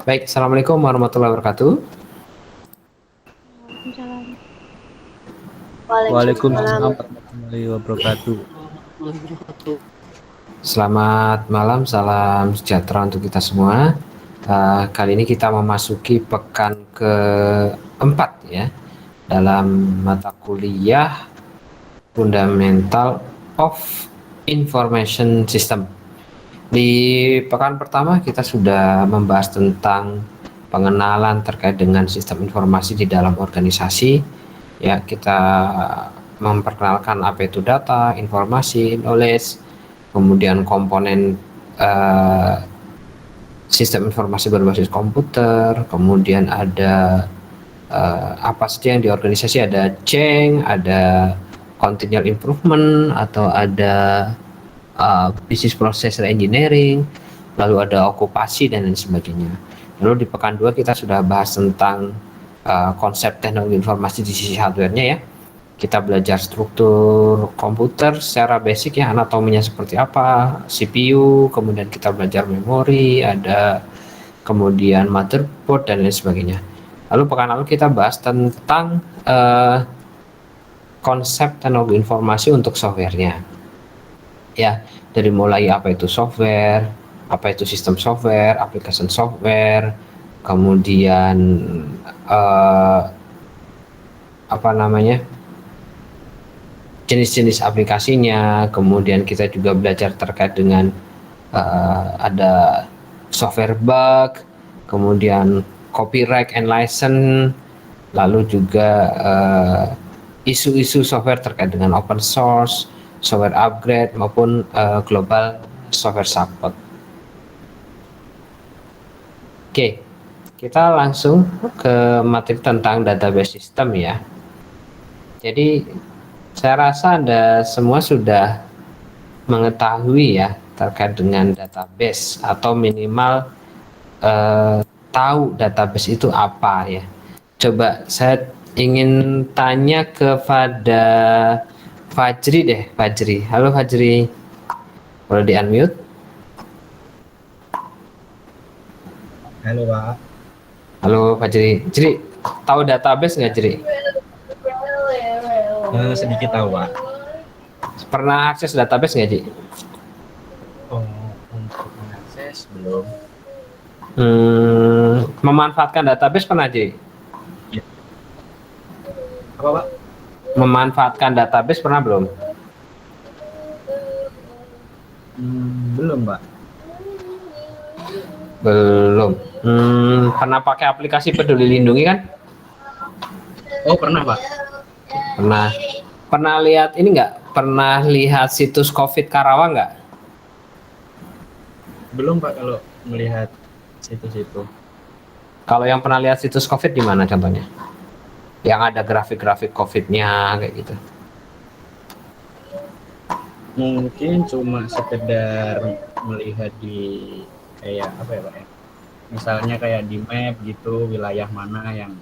Baik, Assalamualaikum warahmatullahi wabarakatuh. Waalaikumsalam. Waalaikumsalam Waalaikumsalam. warahmatullahi wabarakatuh. Selamat malam, salam sejahtera untuk kita semua. Kali ini kita memasuki pekan keempat ya dalam mata kuliah Fundamental of Information System. Di pekan pertama kita sudah membahas tentang pengenalan terkait dengan sistem informasi di dalam organisasi. Ya, kita memperkenalkan apa itu data, informasi, knowledge, kemudian komponen eh, sistem informasi berbasis komputer, kemudian ada apa saja yang di organisasi, ada change, ada continual improvement, atau ada business process engineering, lalu ada okupasi dan lain sebagainya. Lalu di pekan 2 kita sudah bahas tentang konsep teknologi informasi di sisi hardware-nya ya. Kita belajar struktur komputer secara basic ya, anatominya seperti apa, CPU, kemudian kita belajar memori, ada kemudian motherboard dan lain sebagainya. Lalu pekan lalu kita bahas tentang konsep teknologi informasi untuk softwarenya. Ya, dari mulai apa itu software, apa itu sistem software, application software, kemudian apa namanya, jenis-jenis aplikasinya, kemudian kita juga belajar terkait dengan ada software bug, kemudian copyright and license, lalu juga isu-isu software terkait dengan open source, software upgrade maupun global software support. Oke, kita langsung ke materi tentang database system ya. Jadi saya rasa Anda semua sudah mengetahui ya terkait dengan database, atau minimal tahu database itu apa ya. Coba saya ingin tanya kepada Fajri deh, Fajri. Halo Fajri, boleh di unmute? Halo Pak. Halo Fajri. Jri, tahu database nggak Jri? Sedikit tahu Pak. Pernah akses database nggak Jri? Oh, untuk mengakses belum. Memanfaatkan database pernah Jri? Ya. Apa Pak? Memanfaatkan database pernah belum? Belum Pak. Belum. Pernah pakai aplikasi Peduli Lindungi kan? Oh pernah Pak. Pernah. Pernah lihat ini nggak? Pernah lihat situs COVID Karawang nggak? Belum Pak kalau melihat situs-situ. Kalau yang pernah lihat situs COVID di mana contohnya? Yang ada grafik-grafik COVID-nya kayak gitu. Mungkin cuma sekedar melihat di kayak apa ya Pak ya? Misalnya kayak di map gitu, wilayah mana yang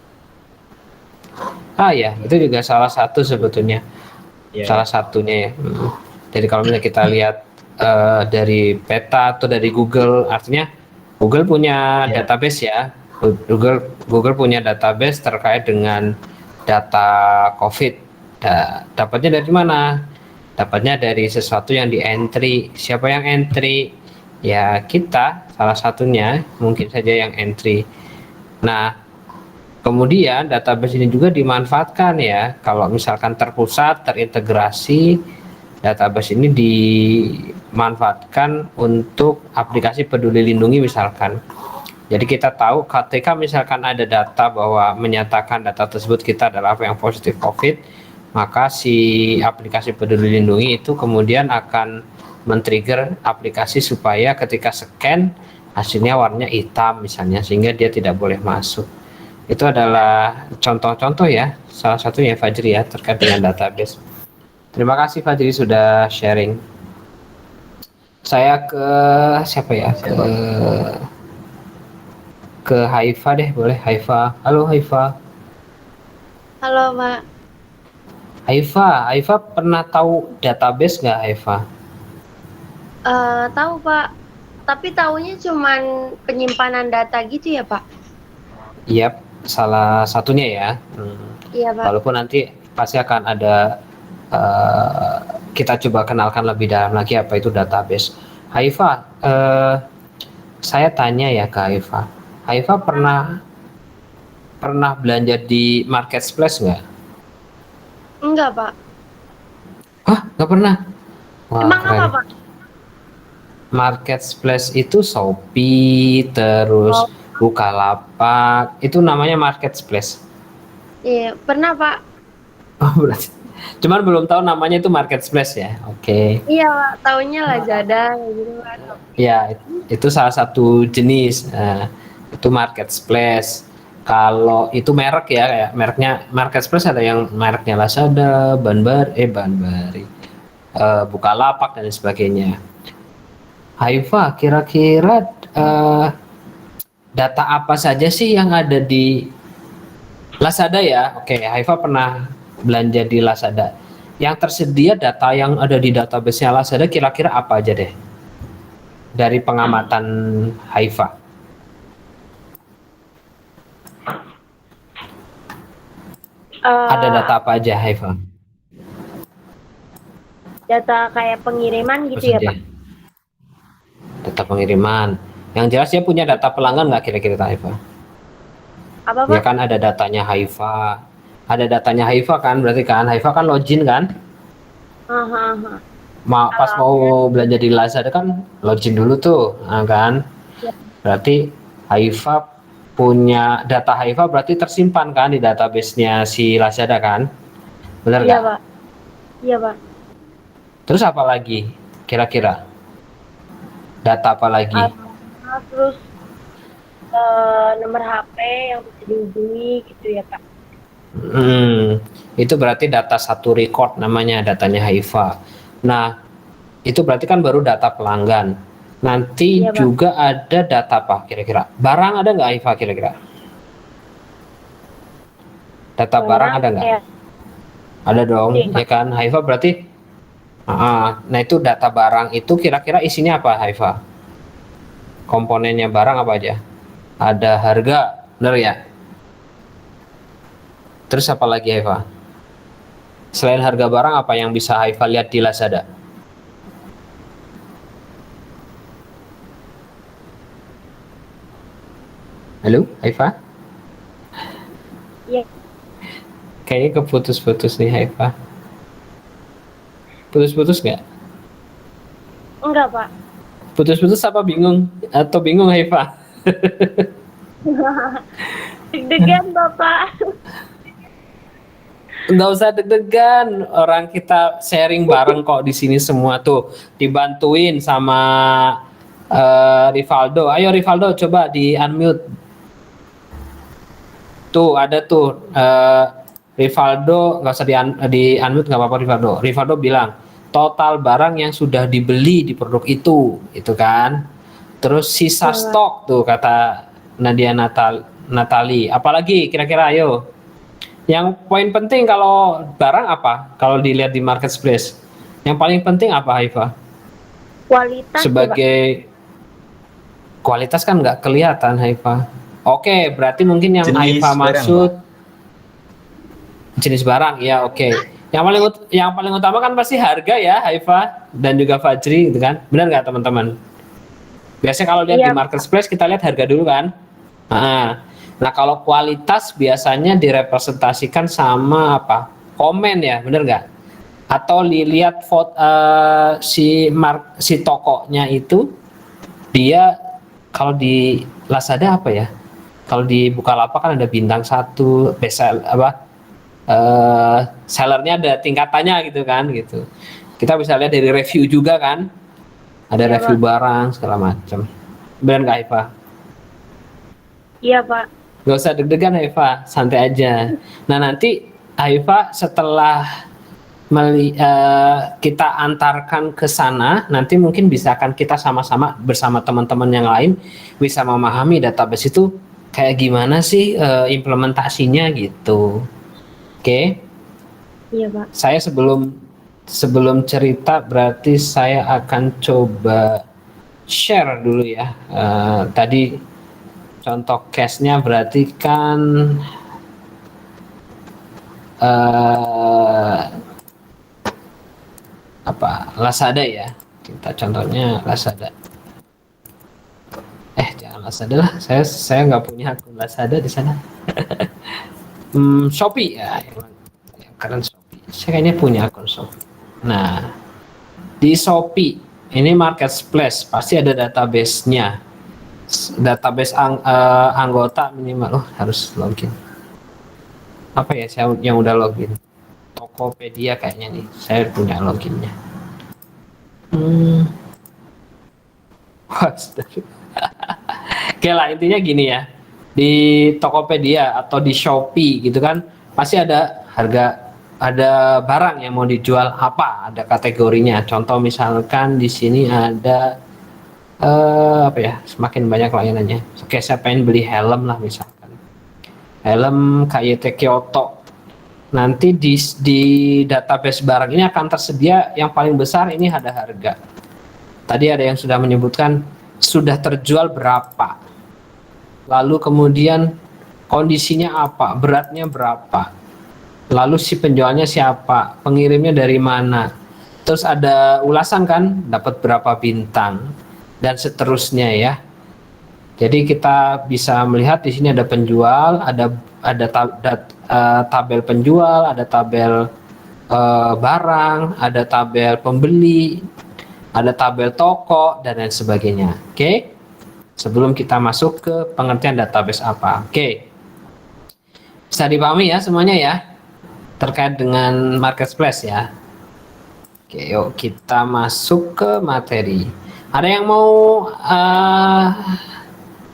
Ya, itu juga salah satu sebetulnya. ya, Salah satunya ya. Jadi kalau misalnya kita lihat dari peta atau dari Google, artinya Google punya ya, database ya. Google punya database terkait dengan data COVID. Dapatnya dari mana? Dapatnya dari sesuatu yang di entry. Siapa yang entry? Ya kita, salah satunya mungkin saja yang entry. Nah, kemudian database ini juga dimanfaatkan ya, kalau misalkan terpusat, terintegrasi, database ini dimanfaatkan untuk aplikasi Peduli Lindungi misalkan. Jadi kita tahu ketika misalkan ada data bahwa menyatakan data tersebut kita adalah yang positif COVID, maka si aplikasi Peduli Lindungi itu kemudian akan men-trigger aplikasi supaya ketika scan hasilnya warnanya hitam misalnya, sehingga dia tidak boleh masuk. Itu adalah contoh-contoh ya, salah satunya Fajri ya, terkait dengan database. Terima kasih Fajri sudah sharing. Saya ke siapa ya? Ke Haifa deh, boleh Haifa. Halo Haifa. Halo, Pak. Haifa pernah tahu database nggak Haifa? Tahu, Pak. tapi taunya cuman penyimpanan data gitu ya, Pak? Iya, salah satunya ya. Iya, Pak. Walaupun nanti pasti akan ada kita coba kenalkan lebih dalam lagi apa itu database. Haifa, saya tanya ya ke Haifa. Haifa pernah belanja di marketplace nggak? Enggak, Pak. Hah, nggak pernah? Wah, Emang keren. apa, Pak? Marketplace itu Shopee, terus Bukalapak, itu namanya marketplace. Iya, pernah, Pak. Oh, berarti. Cuman belum tahu namanya itu marketplace ya. Oke. Iya, Pak. Taunya Lazada kayak gitu, Pak. Ya, itu salah satu jenis. Itu marketplace. Kalau itu merek ya, kayak mereknya marketplace ada yang mereknya Lazada, Banbari, Bukalapak dan sebagainya. Haifa, kira-kira data apa saja sih yang ada di Lazada ya? Oke, Haifa pernah belanja di Lazada. Yang tersedia data yang ada di database-nya Lazada kira-kira apa aja deh? Dari pengamatan Haifa. Ada data apa aja Haifa? Data kayak pengiriman gitu ya, Pak? Data pengiriman. Yang jelas dia punya data pelanggan nggak kira-kira Haifa? Apa, Pak? Ya kan ada datanya Haifa. Ada datanya Haifa kan, berarti kan Haifa kan login kan? Pas mau belanja di Lazada kan login dulu tuh, kan? Ya. Berarti Haifa punya data Haifa berarti tersimpan kan di database-nya si Lazada kan? Benar Iya, nggak? Pak. Iya, Pak. Terus apa lagi kira-kira? Data apa lagi? Terus nomor HP yang bisa dihubungi gitu ya, Pak. Itu berarti data satu record namanya datanya Haifa. Nah, itu berarti kan baru data pelanggan. Nanti Iya, Pak. juga ada data apa kira-kira? Barang ada nggak Haifa kira-kira? Data barang ada nggak? Ya. Ada dong, Iya, ya kan? Haifa berarti nah itu data barang itu kira-kira isinya apa Haifa? Komponennya barang apa aja? Ada harga, bener ya? Terus apa lagi Haifa? Selain harga barang apa yang bisa Haifa lihat di Lazada? Halo, Haifa? Iya. Kayaknya keputus-putus nih Haifa. Putus-putus nggak? Enggak, Pak. Putus-putus apa bingung? Atau bingung Haifa? Deg-degan, Bapak. Nggak usah deg-degan, orang kita sharing bareng kok di sini semua tuh, dibantuin sama Rivaldo. Ayo Rivaldo coba di unmute. Tuh ada tuh Rivaldo, nggak usah di unmute nggak apa-apa Rivaldo. Rivaldo bilang total barang yang sudah dibeli di produk itu kan. Terus sisa stok tuh kata Nadia Natali. Apalagi kira-kira ayo. Yang poin penting kalau barang apa? Kalau dilihat di marketplace, yang paling penting apa Haifa? Kualitas. Sebagai kualitas kan nggak kelihatan Haifa. Oke, berarti mungkin yang Jenis Haifa barang, maksud jenis barang, ya oke. Yang paling utama kan pasti harga ya Haifa dan juga Fajri gitu kan. Benar nggak teman-teman? Biasanya kalau lihat di marketplace kita lihat harga dulu kan. Nah kalau kualitas biasanya direpresentasikan sama apa? Komen ya, bener nggak? Atau dilihat foto si tokonya itu dia kalau di Lazada apa ya? Kalau di Bukalapak kan ada bintang 1, besel sellernya ada tingkatannya gitu kan gitu. Kita bisa lihat dari review juga kan. Ada review barang segala macam. Benar nggak Eva? Iya Pak. Gak usah deg-degan Eva, santai aja. Nah nanti Eva setelah kita antarkan ke sana, nanti mungkin bisa akan kita sama-sama bersama teman-teman yang lain bisa memahami database itu kayak gimana sih implementasinya gitu. Oke? Iya Pak. Saya sebelum cerita berarti saya akan coba share dulu ya. Tadi contoh case-nya berarti kan Lazada ya. Kita contohnya Lazada. Jangan Lazada lah. Saya nggak punya akun Lazada di sana. Shopee ya, yang keren Shopee. Saya kayaknya punya akun Shopee. Nah, di Shopee ini marketplace pasti ada database-nya. Database anggota minimal. Harus login. Apa ya, saya yang udah login? Tokopedia kayaknya nih. Saya punya loginnya. Oke lah, intinya gini ya. Di Tokopedia atau di Shopee gitu kan, pasti ada harga, ada barang yang mau dijual apa, ada kategorinya. Contoh misalkan di sini ada semakin banyak layanannya. Oke, saya pengen beli helm lah misalkan. Helm KYT Kyoto. Nanti di database barang ini akan tersedia yang paling besar ini ada harga. Tadi ada yang sudah menyebutkan sudah terjual berapa. Lalu kemudian kondisinya apa, beratnya berapa. Lalu si penjualnya siapa, pengirimnya dari mana. Terus ada ulasan kan, dapat berapa bintang dan seterusnya ya. Jadi kita bisa melihat di sini ada penjual, ada tabel penjual, ada tabel barang, ada tabel pembeli, ada tabel toko dan lain sebagainya. Oke. Sebelum kita masuk ke pengertian database apa. Oke. Bisa dipahami ya semuanya ya terkait dengan marketplace ya. Oke, yuk kita masuk ke materi. Ada yang mau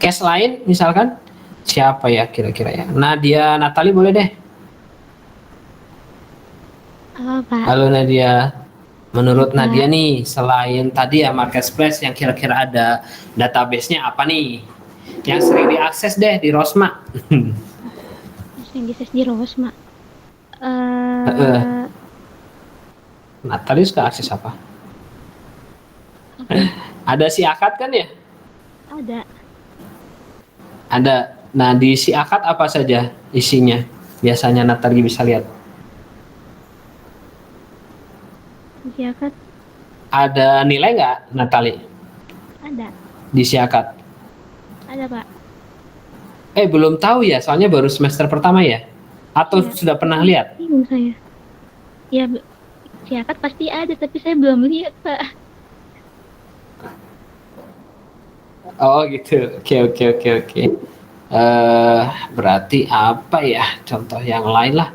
case lain misalkan? Siapa ya kira-kira ya? Nadia Natali boleh deh. Halo Pak. Halo Nadia. Menurut Nadia nih, selain tadi ya marketplace, yang kira-kira ada database-nya apa nih? Yang sering diakses deh di Rosma. Sering diakses di Rosma. Natali suka akses apa? Ada si akad kan ya? Ada. Ada. Nah, di si akad apa saja isinya? Biasanya Natali bisa lihat. Siakat Ada nilai nggak, Natali? ada. Di si akad? Ada Pak. Belum tahu ya, soalnya baru semester pertama ya? Atau Ya. sudah pernah lihat? Bingung saya. Ya siakat pasti ada tapi saya belum lihat Pak. Oh gitu, oke. Berarti apa ya contoh yang lain lah.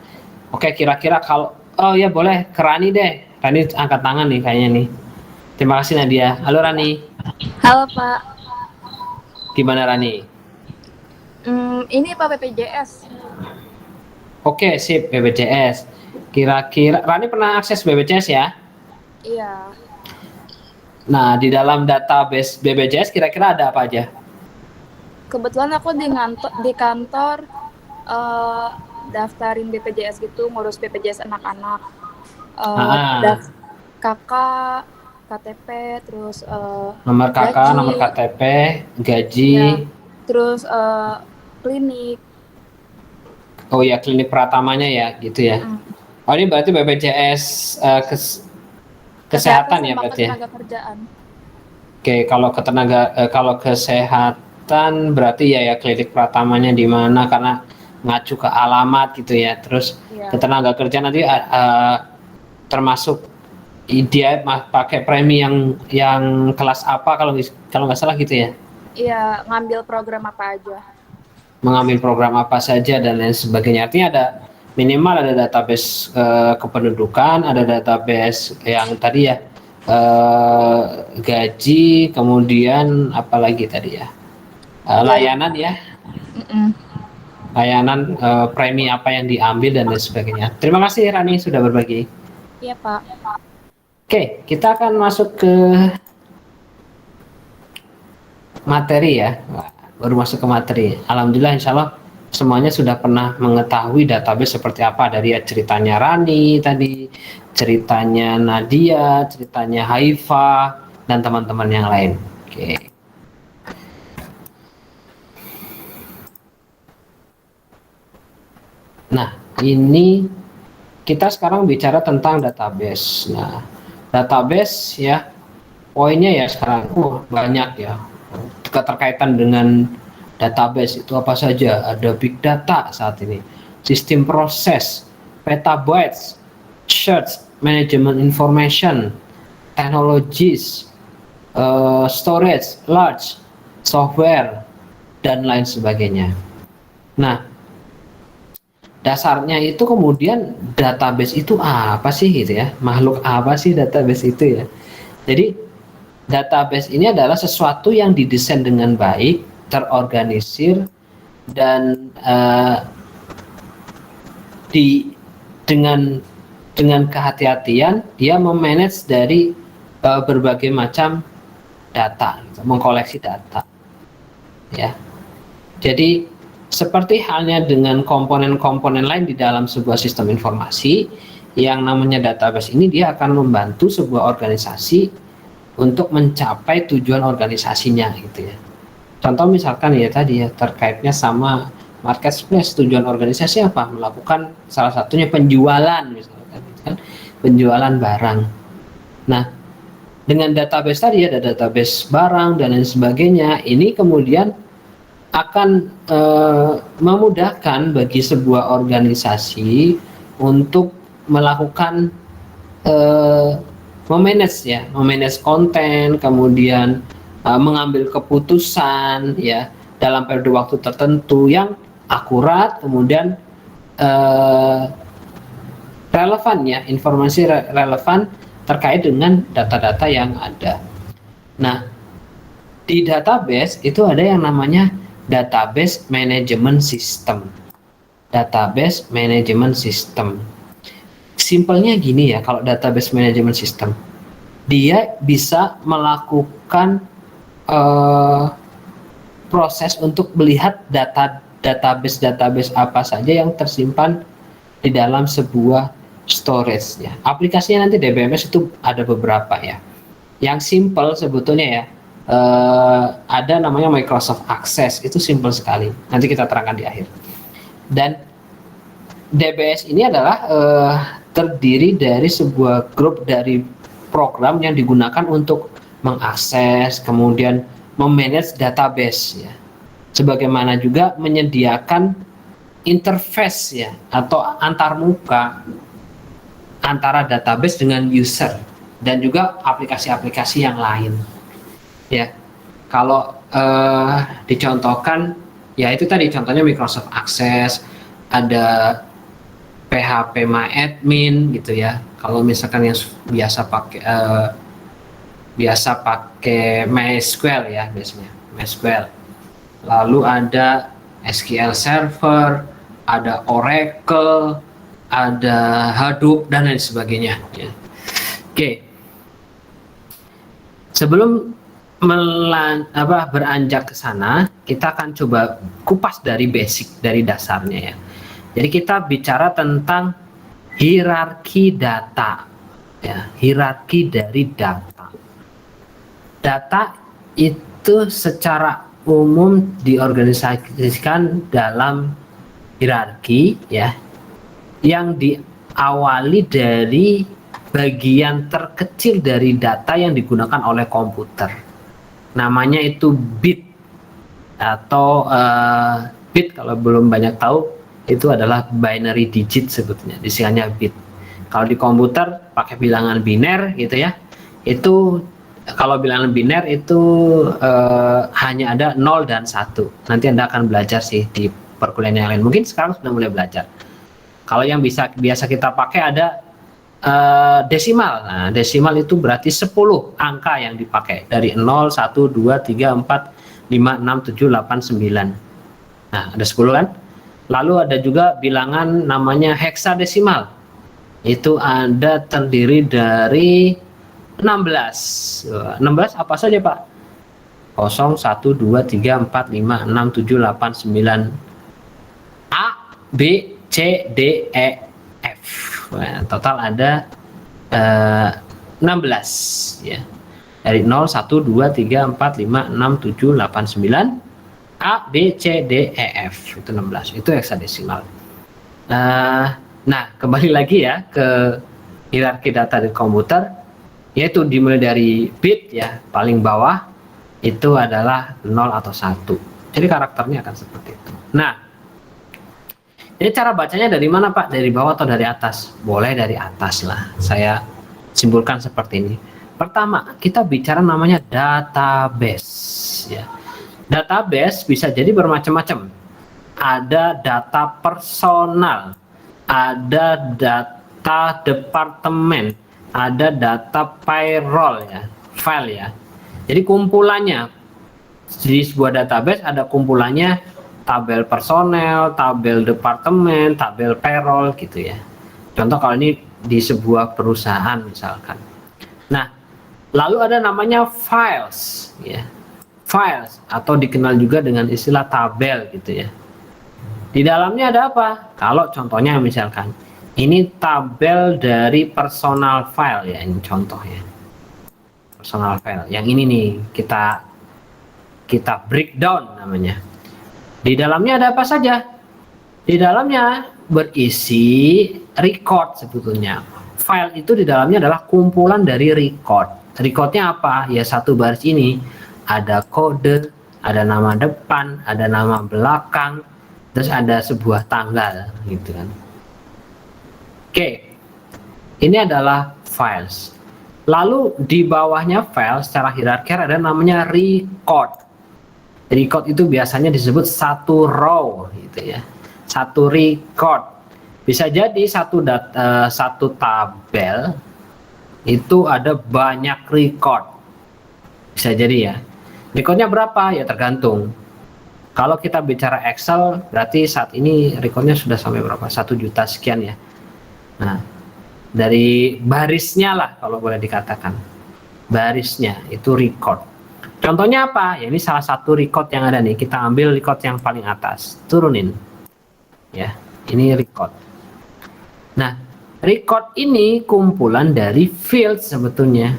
Oke, kira-kira kalau, oh ya boleh ke Rani deh. Rani angkat tangan nih kayaknya nih. Terima kasih Nadia. Halo Rani. Halo Pak. Gimana Rani? Ini Pak BPJS. Oke, sip, BPJS. Kira-kira Rani pernah akses BPJS ya? Iya. Nah, di dalam database BPJS kira-kira ada apa aja? Kebetulan aku di kantor daftarin BPJS gitu, ngurus BPJS anak-anak. Kakak, KTP, terus Nomor kakak, gaji. nomor KTP, gaji. Ya, terus klinik. Oh ya, klinik pratamanya ya, gitu ya. Oh, ini berarti BPJS kesehatan ya berarti ya. Tenaga kerjaan. Oke, kalau kesehatan berarti ya klinik pratamanya di mana, karena ngacu ke alamat gitu ya. Terus ketenaga kerja nanti termasuk dia pakai premi yang kelas apa kalau nggak salah gitu ya. Iya, ngambil program apa aja. Mengambil program apa saja dan lain sebagainya. Artinya ada minimal ada database kependudukan, ada database yang tadi ya gaji, kemudian apalagi tadi ya layanan ya. Layanan premi apa yang diambil dan lain sebagainya. Terima kasih Rani sudah berbagi. Iya Pak. Oke, kita akan masuk ke materi ya. Baru masuk ke materi. Alhamdulillah insya Allah semuanya sudah pernah mengetahui database seperti apa, dari ceritanya Rani tadi, ceritanya Nadia, ceritanya Haifa, dan teman-teman yang lain. Oke. Nah, ini kita sekarang bicara tentang database. Nah, database ya, poinnya ya sekarang banyak ya. Keterkaitan dengan database itu apa saja? Ada big data saat ini, sistem proses, petabytes, search, management information, technologies, storage, large, software, dan lain sebagainya. Nah, dasarnya itu kemudian database itu apa sih gitu ya? Makhluk apa sih database itu ya? Jadi database ini adalah sesuatu yang didesain dengan baik, terorganisir, dan dengan kehati-hatian dia memanage dari berbagai macam data, gitu, mengkoleksi data. Ya, jadi seperti halnya dengan komponen-komponen lain di dalam sebuah sistem informasi, yang namanya database ini dia akan membantu sebuah organisasi untuk mencapai tujuan organisasinya gitu ya. Contoh misalkan ya tadi ya terkaitnya sama marketplace, tujuan organisasi apa? Melakukan salah satunya penjualan misalkan, kan? Penjualan barang. Nah, dengan database tadi ada database barang dan lain sebagainya, ini kemudian akan memudahkan bagi sebuah organisasi untuk melakukan memanage konten, kemudian mengambil keputusan ya dalam periode waktu tertentu yang akurat, kemudian relevan ya, informasi relevan terkait dengan data-data yang ada. Nah, di database itu ada yang namanya database management system. Database management system. Simpelnya gini ya, kalau database management system, dia bisa melakukan proses untuk melihat database apa saja yang tersimpan di dalam sebuah storage ya. Aplikasinya nanti DBMS itu ada beberapa ya. Yang simple sebetulnya ya, ada namanya Microsoft Access, itu simple sekali. Nanti kita terangkan di akhir. Dan DBS ini adalah terdiri dari sebuah grup dari program yang digunakan untuk mengakses, kemudian memanage database ya. Sebagaimana juga menyediakan interface ya atau antarmuka antara database dengan user dan juga aplikasi-aplikasi yang lain. Ya, kalau dicontohkan, ya itu tadi contohnya Microsoft Access, ada PHP MyAdmin gitu ya. Kalau misalkan yang biasa pakai MySQL ya biasanya, MySQL. Lalu ada SQL Server, ada Oracle, ada Hadoop dan lain sebagainya. Ya. Oke, sebelum beranjak ke sana, kita akan coba kupas dari basic, dari dasarnya ya. Jadi kita bicara tentang hierarki data, ya, hierarki dari data. Data itu secara umum diorganisasikan dalam hierarki, ya, yang diawali dari bagian terkecil dari data yang digunakan oleh komputer. Namanya itu bit atau bit, kalau belum banyak tahu itu adalah binary digit sebetulnya, disingkatnya bit. Kalau di komputer pakai bilangan biner gitu ya. Itu kalau bilangan biner itu hanya ada 0 dan 1. Nanti Anda akan belajar sih di perkuliahan yang lain. Mungkin sekarang sudah mulai belajar. Kalau yang biasa kita pakai ada desimal. Nah, desimal itu berarti 10 angka yang dipakai dari 0, 1, 2, 3, 4, 5, 6, 7, 8, 9. Nah, ada 10 kan? Lalu ada juga bilangan namanya heksadesimal. Itu ada terdiri dari 16. 16 apa saja, Pak? 0, 1, 2, 3, 4, 5, 6, 7, 8, 9. A, B, C, D, E, F. Nah, total ada 16 ya. dari 0, 1, 2, 3, 4, 5, 6, 7, 8, 9, A, B, C, D, E, F. Itu 16. Itu heksadesimal. Nah, kembali lagi ya ke hierarki data di komputer, yaitu dimulai dari bit ya, paling bawah itu adalah 0 atau 1. Jadi karakternya akan seperti itu. Nah, jadi cara bacanya dari mana Pak? Dari bawah atau dari atas? Boleh dari atas lah. Saya simpulkan seperti ini. Pertama, kita bicara namanya database ya. Database bisa jadi bermacam-macam. Ada data personal, ada data departemen, ada data payroll ya, file ya. Jadi kumpulannya di sebuah database ada kumpulannya tabel personel, tabel departemen, tabel payroll gitu ya. Contoh kalau ini di sebuah perusahaan misalkan. Nah, lalu ada namanya files ya. Files atau dikenal juga dengan istilah tabel gitu ya. Di dalamnya ada apa? Kalau contohnya misalkan ini tabel dari personal file ya, ini contohnya. Personal file. Yang ini nih kita breakdown namanya. Di dalamnya ada apa saja? Di dalamnya berisi record sebetulnya. File itu di dalamnya adalah kumpulan dari record. Recordnya apa? Ya satu baris ini ada kode, ada nama depan, ada nama belakang, terus ada sebuah tanggal gitu kan. Oke, ini adalah files. Lalu di bawahnya file secara hierarki ada namanya record. Record itu biasanya disebut satu row gitu ya. Satu record. Bisa jadi satu tabel itu ada banyak record. Bisa jadi ya. Recordnya berapa? Ya tergantung. Kalau kita bicara Excel, berarti saat ini recordnya sudah sampai berapa? 1 juta sekian ya. Nah, dari barisnya lah kalau boleh dikatakan. Barisnya itu record. Contohnya apa? Ya ini salah satu record yang ada nih. Kita ambil record yang paling atas. Turunin. Ya, ini record. Nah, record ini kumpulan dari field sebetulnya.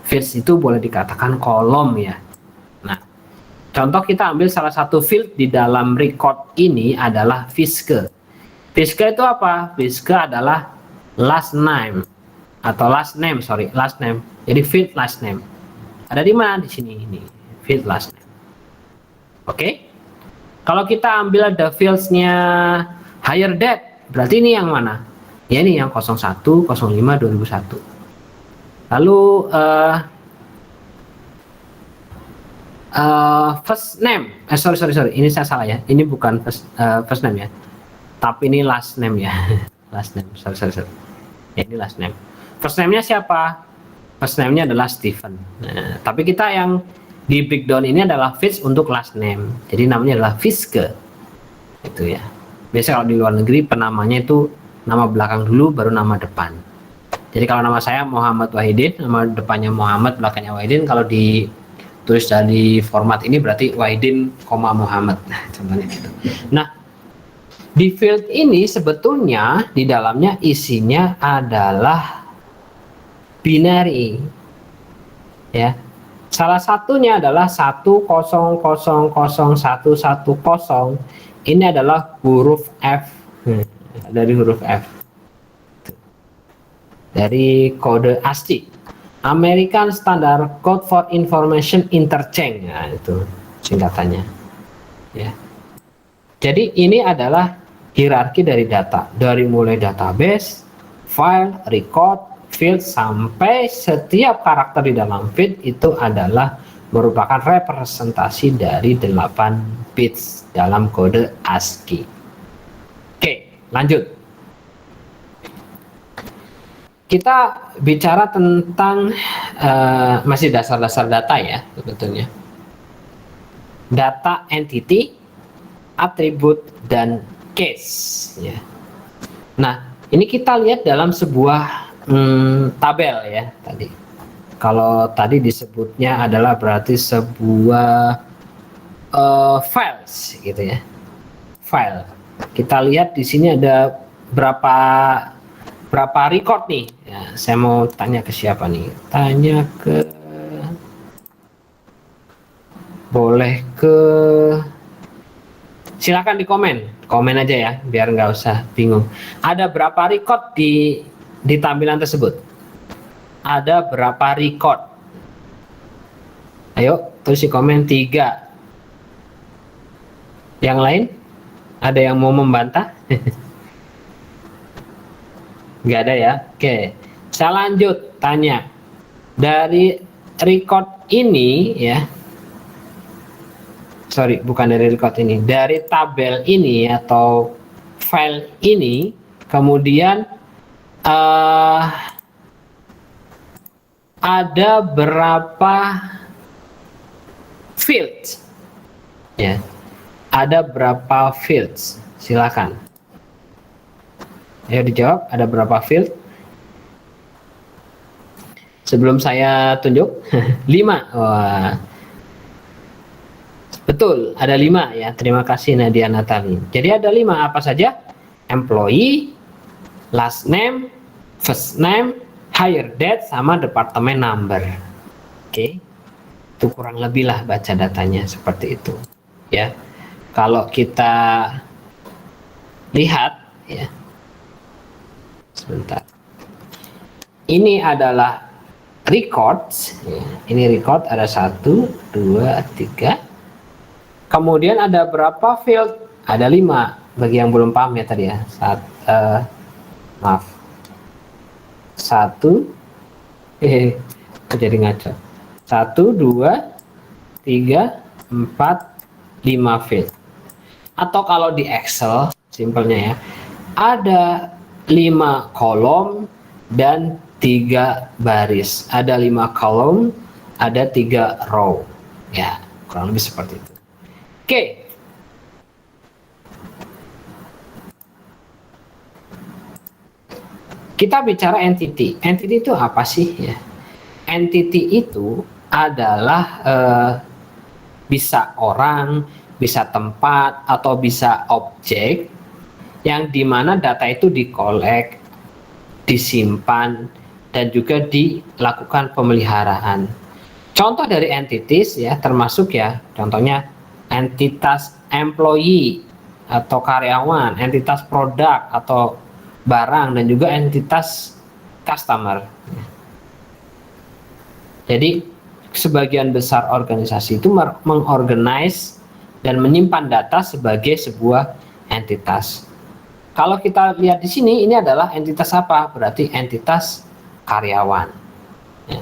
Fields itu boleh dikatakan kolom ya. Nah, contoh kita ambil salah satu field di dalam record ini adalah FISKE. FISKE itu apa? FISKE adalah last name atau last name. Jadi field last name. Ada di mana? Di sini ini. Field last name. Oke? Kalau kita ambil ada fields-nya higher date, berarti ini yang mana? Ya ini yang 01 05 2001. Lalu first name, sorry, ini saya salah ya. Ini bukan first name ya, tapi ini last name ya. Last name, sorry. Ya, ini last name. First name-nya siapa? First name-nya adalah Stephen. Nah, tapi kita yang di breakdown ini adalah fits untuk last name. Jadi namanya adalah FISKE. Itu ya. Biasanya kalau di luar negeri penamanya itu nama belakang dulu baru nama depan. Jadi kalau nama saya Muhammad Wahidin, nama depannya Muhammad, belakangnya Wahidin. Kalau ditulis dari format ini berarti Wahidin, Muhammad. Nah, contohnya gitu. Nah, di field ini sebetulnya di dalamnya isinya adalah binary. Ya. Salah satunya adalah 1000110. Ini adalah huruf F. Dari huruf F. Dari kode ASCII, American Standard Code for Information Interchange. Nah, itu singkatannya ya. Jadi ini adalah hierarki dari data, dari mulai database, file, record, field, sampai setiap karakter di dalam field itu adalah merupakan representasi dari 8 bits dalam kode ASCII. Oke, lanjut. Kita bicara tentang masih dasar-dasar data ya sebetulnya. Data entity, atribut, dan case ya. Nah, ini kita lihat dalam sebuah tabel ya tadi. Kalau tadi disebutnya adalah berarti sebuah files gitu ya. File. Kita lihat di sini ada berapa record nih ya, saya mau tanya ke siapa nih, tanya ke boleh silakan di komen aja ya, biar nggak usah bingung. Ada berapa record di tampilan tersebut? Ada berapa record? Ayo tulis di komen 3. Yang lain? Ada yang mau membantah? Nggak ada ya? Oke, saya lanjut tanya. Dari record ini ya, sorry, bukan dari record ini, dari tabel ini atau file ini, kemudian ada berapa fields? Ya, ada berapa fields? Silakan. Ayo dijawab, ada berapa field? Sebelum saya tunjuk, 5. Wah, betul, ada 5 ya. Terima kasih Nadia Natali. Jadi ada 5 apa saja? Employee, last name, first name, hire date, sama department number. Oke, itu kurang lebih lah baca datanya seperti itu. Ya, kalau kita lihat ya, sebentar. Ini adalah records. Ya. Ini record ada 1, 2, 3. Kemudian ada berapa field? Ada 5. Bagi yang belum paham ya tadi ya. Maaf. 1. Jadi ngaco. 1, 2, 3, 4, 5 field. Atau kalau di Excel, simpelnya ya, ada 5 kolom dan 3 baris. Ada 5 kolom, ada 3 row. Ya, kurang lebih seperti itu. Oke. Kita bicara entity. Entity itu apa sih ya? Entity itu adalah bisa orang, bisa tempat, atau bisa objek yang dimana data itu dikolek, disimpan, dan juga dilakukan pemeliharaan. Contoh dari entities ya, termasuk ya, contohnya entitas employee atau karyawan, entitas produk atau barang, dan juga entitas customer. Jadi sebagian besar organisasi itu mengorganize dan menyimpan data sebagai sebuah entitas. Kalau kita lihat di sini, ini adalah entitas apa? Berarti entitas karyawan. Ya.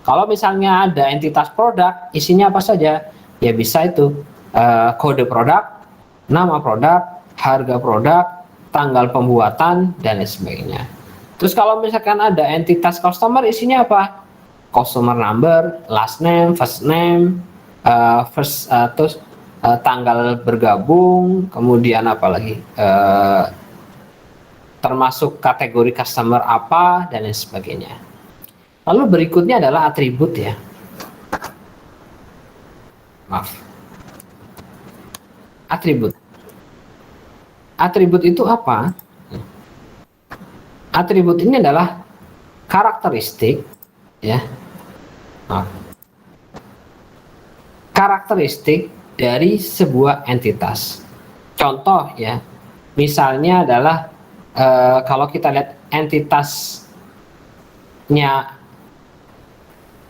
Kalau misalnya ada entitas produk, isinya apa saja? Ya bisa itu kode produk, nama produk, harga produk, tanggal pembuatan, dan lain sebagainya. Terus kalau misalkan ada entitas customer, isinya apa? Customer number, last name, first name, terus tanggal bergabung, kemudian apa lagi? Termasuk kategori customer apa, dan lain sebagainya. Lalu berikutnya adalah atribut ya. Maaf. Atribut. Atribut itu apa? Atribut ini adalah karakteristik ya. Maaf. Karakteristik dari sebuah entitas. Contoh ya. Misalnya adalah kalau kita lihat entitasnya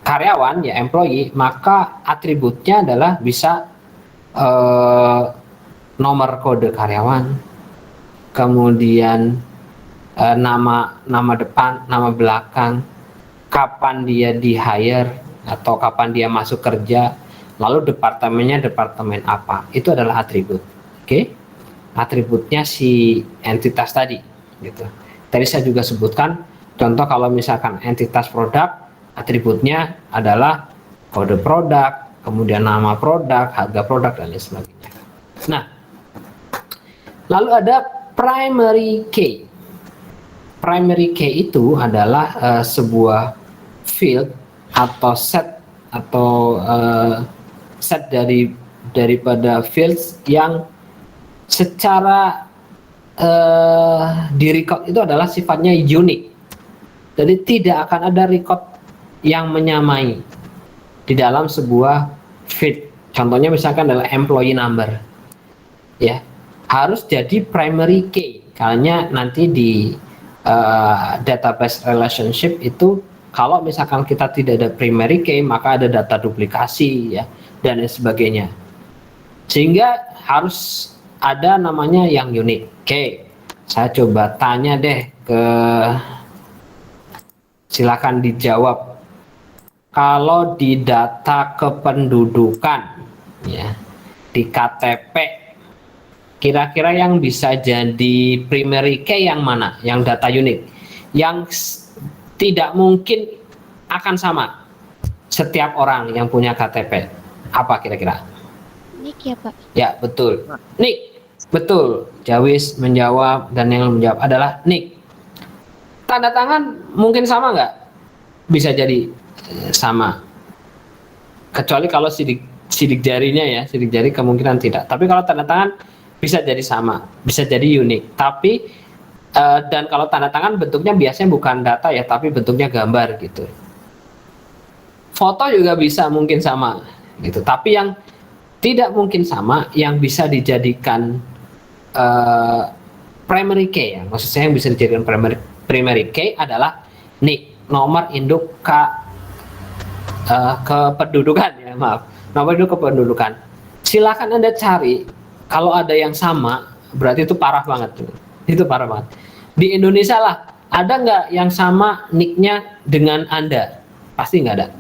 karyawan ya, employee, maka atributnya adalah bisa nomor kode karyawan, kemudian nama depan, nama belakang, kapan dia di hire atau kapan dia masuk kerja, lalu departemennya departemen apa, itu adalah atribut. Oke, atributnya si entitas tadi gitu. Tadi saya juga sebutkan contoh kalau misalkan entitas produk, atributnya adalah kode produk, kemudian nama produk, harga produk, dan lain sebagainya. Nah, lalu ada primary key. Primary key itu adalah sebuah field atau set daripada fields yang secara di record itu adalah sifatnya unik. Jadi tidak akan ada record yang menyamai di dalam sebuah field Contohnya misalkan adalah employee number, ya harus jadi primary key. Karena nanti di database relationship itu kalau misalkan kita tidak ada primary key, maka ada data duplikasi ya dan lain sebagainya. Sehingga harus ada namanya yang unik. Oke, saya coba tanya deh silakan dijawab. Kalau di data kependudukan ya di KTP, kira-kira yang bisa jadi primary key yang mana? Yang data unik, yang tidak mungkin akan sama setiap orang yang punya KTP. Apa kira-kira? Nik ya Pak. Ya betul, nik, betul. Jawis menjawab dan yang menjawab adalah nik. Tanda tangan mungkin sama nggak? Bisa jadi sama, kecuali kalau sidik jarinya ya, sidik jari kemungkinan tidak. Tapi kalau tanda tangan bisa jadi sama, bisa jadi unik. Tapi dan kalau tanda tangan bentuknya biasanya bukan data ya, tapi bentuknya gambar gitu. Foto juga bisa mungkin sama gitu. Tapi yang tidak mungkin sama, yang bisa dijadikan primary key ya, maksud saya yang bisa dijadikan primary key adalah NIK, nomor induk kependudukan ya, maaf, nomor induk kependudukan. Silakan Anda cari, kalau ada yang sama berarti itu parah banget tuh. Itu parah banget. Di Indonesia lah, ada nggak yang sama nicknya dengan Anda? Pasti nggak ada.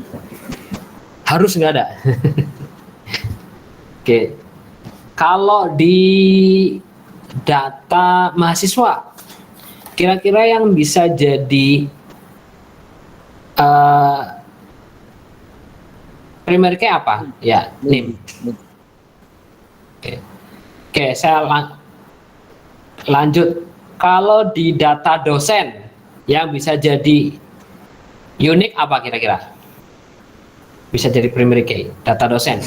Harus nggak ada. Oke. Kalau di data mahasiswa, kira-kira yang bisa jadi primary key apa? Ya, NIM. Oke, saya lanjut. Kalau di data dosen yang bisa jadi unik apa kira-kira? Bisa jadi primary key, data dosen.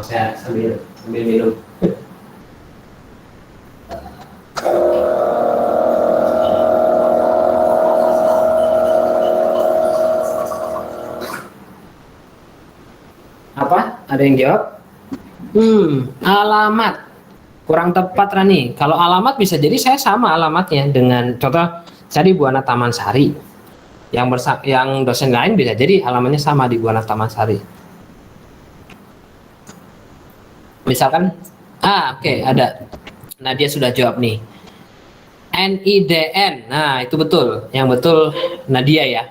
Saya sambil minum. Apa? Ada yang jawab? Alamat. Kurang tepat Rani. Kalau alamat bisa jadi saya sama alamatnya dengan contoh saya di Buana Taman Sari. Yang dosen lain bisa jadi alamatnya sama di Buana Taman Sari. Misalkan, oke, ada. Nah, dia sudah jawab nih. NIDN. Nah, itu betul. Yang betul Nadia ya.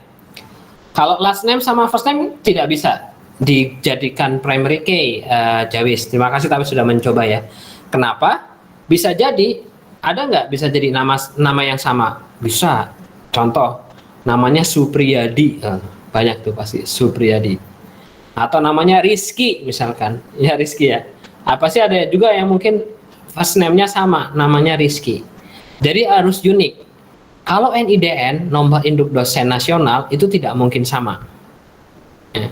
Kalau last name sama first name tidak bisa dijadikan primary key, Jawis. Terima kasih tapi sudah mencoba ya. Kenapa? Bisa jadi, ada nggak bisa jadi nama yang sama? Bisa. Contoh, namanya Supriyadi. Banyak tuh pasti Supriyadi. Atau namanya Rizky misalkan. Ya Rizky ya. Apa sih ada juga yang mungkin first name-nya sama, namanya Rizky. Jadi harus unik. Kalau NIDN, nomor induk dosen nasional, itu tidak mungkin sama. Ya.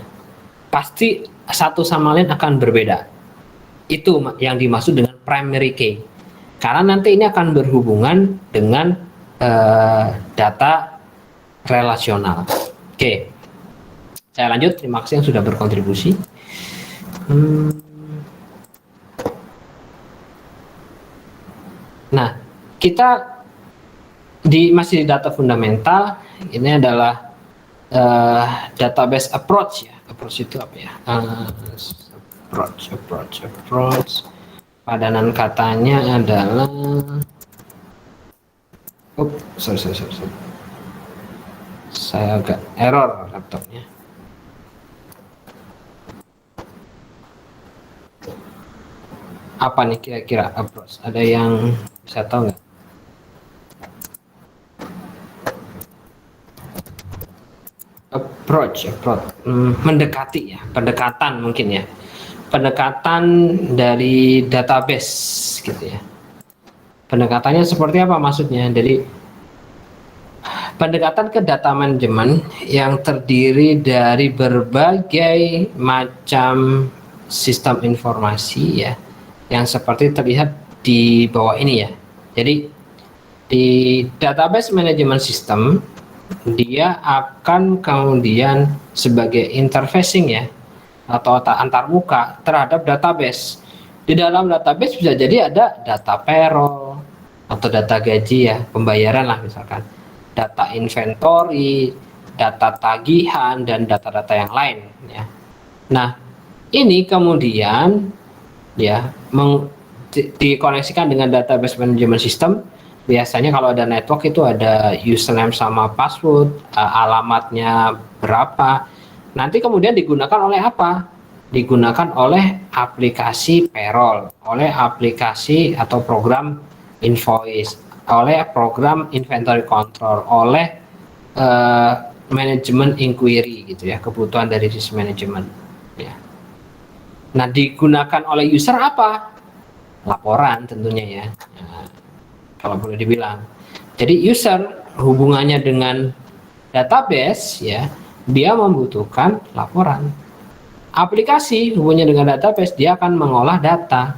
Pasti satu sama lain akan berbeda. Itu yang dimaksud dengan primary key. Karena nanti ini akan berhubungan dengan data relasional. Oke. Saya lanjut, terima kasih yang sudah berkontribusi. Nah, kita masih di data fundamental. Ini adalah database approach ya. Approach itu apa ya? Approach. Padanan katanya adalah sorry. Saya agak error laptopnya. Apa nih kira-kira approach? Ada yang bisa tahu nggak? Approach, mendekati ya, pendekatan mungkin ya, pendekatan dari database gitu ya. Pendekatannya seperti apa maksudnya? Jadi pendekatan ke data manajemen yang terdiri dari berbagai macam sistem informasi ya, yang seperti terlihat di bawah ini ya. Jadi Di database management system dia akan kemudian sebagai interfacing ya, atau antarmuka terhadap database. Di dalam database bisa jadi ada data payroll atau data gaji ya, pembayaran lah misalkan, data inventory, data tagihan, dan data-data yang lain ya. Nah, ini kemudian ya dikoneksikan dengan database management system. Biasanya kalau ada network itu ada username sama password, alamatnya berapa. Nanti kemudian digunakan oleh apa? Digunakan oleh aplikasi payroll, oleh aplikasi atau program invoice, oleh program inventory control, oleh management inquiry gitu ya, kebutuhan dari sisi manajemen ya. Nah, digunakan oleh user apa? Laporan tentunya ya. Nah, kalau boleh dibilang. Jadi user hubungannya dengan database ya, dia membutuhkan laporan. Aplikasi hubungannya dengan database, dia akan mengolah data.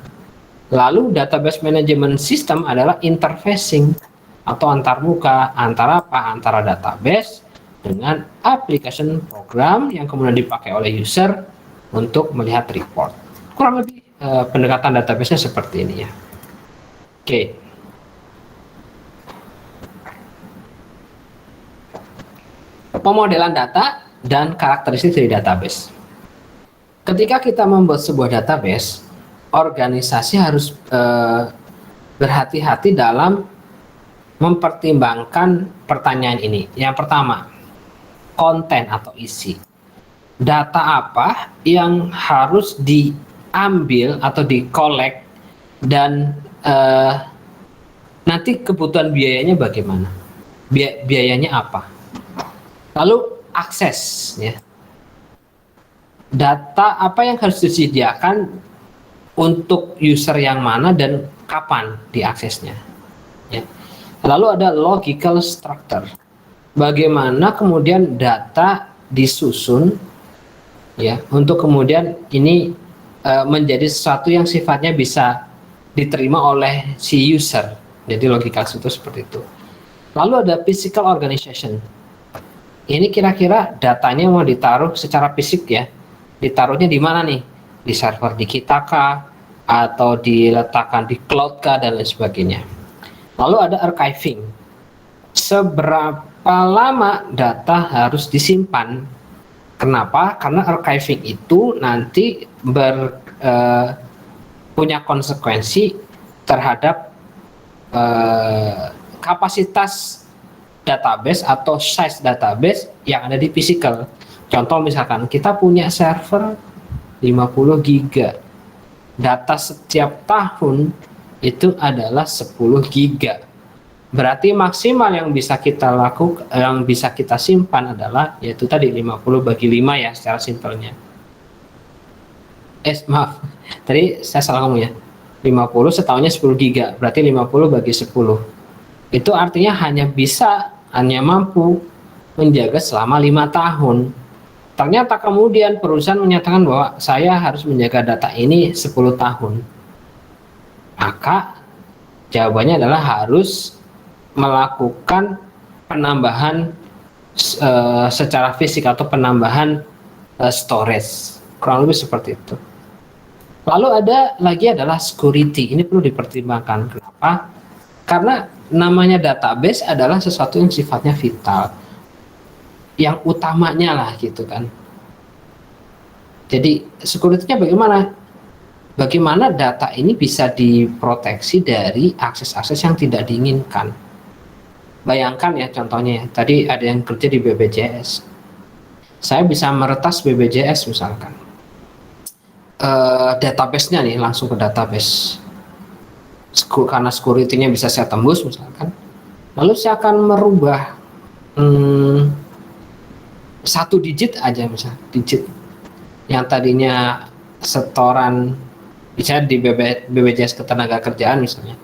Lalu database management system adalah interfacing atau antarmuka antara apa? Antara database dengan application program yang kemudian dipakai oleh user untuk melihat report. Kurang lebih pendekatan database-nya seperti ini ya. Oke. Pemodelan data dan karakteristik dari database. Ketika kita membuat sebuah database, organisasi harus berhati-hati dalam mempertimbangkan pertanyaan ini. Yang pertama, konten atau isi. Data apa yang harus diambil atau dikolek, dan nanti kebutuhan biayanya bagaimana? Biayanya apa? Lalu akses ya. Data apa yang harus disediakan untuk user yang mana dan kapan diaksesnya ya. Lalu ada logical structure. Bagaimana kemudian data disusun ya untuk kemudian ini menjadi sesuatu yang sifatnya bisa diterima oleh si user. Jadi logical structure seperti itu. Lalu ada physical organization. Ini kira-kira datanya mau ditaruh secara fisik ya. Ditaruhnya di mana nih? Di server di kita kah? Atau diletakkan di cloud kah? Dan lain sebagainya. Lalu ada archiving. Seberapa lama data harus disimpan? Kenapa? Karena archiving itu nanti punya konsekuensi terhadap kapasitas database atau size database yang ada di physical. Contoh misalkan kita punya server 50 giga. Data setiap tahun itu adalah 10 giga. Berarti maksimal yang bisa kita lakukan, yang bisa kita simpan adalah yaitu tadi 50 bagi 5 ya secara simpelnya. Maaf. Tadi saya salah ngomong ya. 50 setahunnya 10 giga. Berarti 50 bagi 10. Itu artinya hanya mampu menjaga selama 5 tahun. Ternyata kemudian perusahaan menyatakan bahwa saya harus menjaga data ini 10 tahun. Maka jawabannya adalah harus melakukan penambahan secara fisik atau penambahan storage. Kurang lebih seperti itu. Lalu ada lagi adalah security. Ini perlu dipertimbangkan. Kenapa? Karena namanya database adalah sesuatu yang sifatnya vital, yang utamanya lah gitu kan. Jadi security-nya bagaimana? Bagaimana data ini bisa diproteksi dari akses-akses yang tidak diinginkan. Bayangkan ya contohnya ya, tadi ada yang kerja di BPJS. Saya bisa meretas BPJS misalkan. Database-nya nih langsung ke database. Karena security-nya bisa saya tembus misalkan. Lalu saya akan merubah satu digit aja misalnya, digit yang tadinya setoran misalnya di BPJS Ketenagakerjaan misalnya,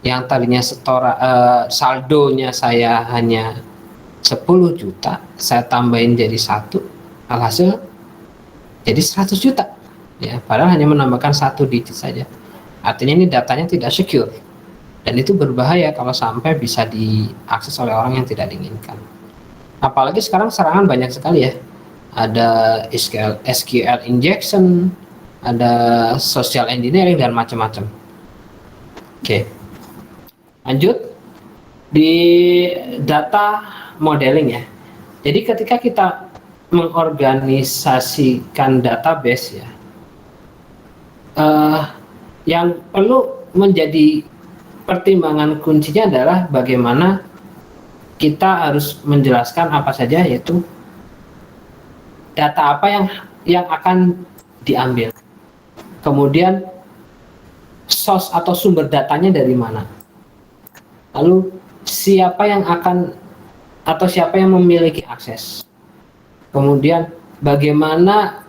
yang tadinya saldonya saya hanya 10 juta, saya tambahin jadi 1, alhasil jadi 100 juta ya, padahal hanya menambahkan satu digit saja. Artinya ini datanya tidak secure Dan itu berbahaya kalau sampai bisa diakses oleh orang yang tidak diinginkan. Apalagi sekarang serangan banyak sekali ya. Ada SQL injection, ada social engineering dan macam-macam. Oke. Lanjut di data modeling ya. Jadi ketika kita mengorganisasikan database ya, yang perlu menjadi pertimbangan kuncinya adalah bagaimana kita harus menjelaskan apa saja, yaitu data apa yang akan diambil, kemudian source atau sumber datanya dari mana, lalu siapa yang akan atau siapa yang memiliki akses, kemudian bagaimana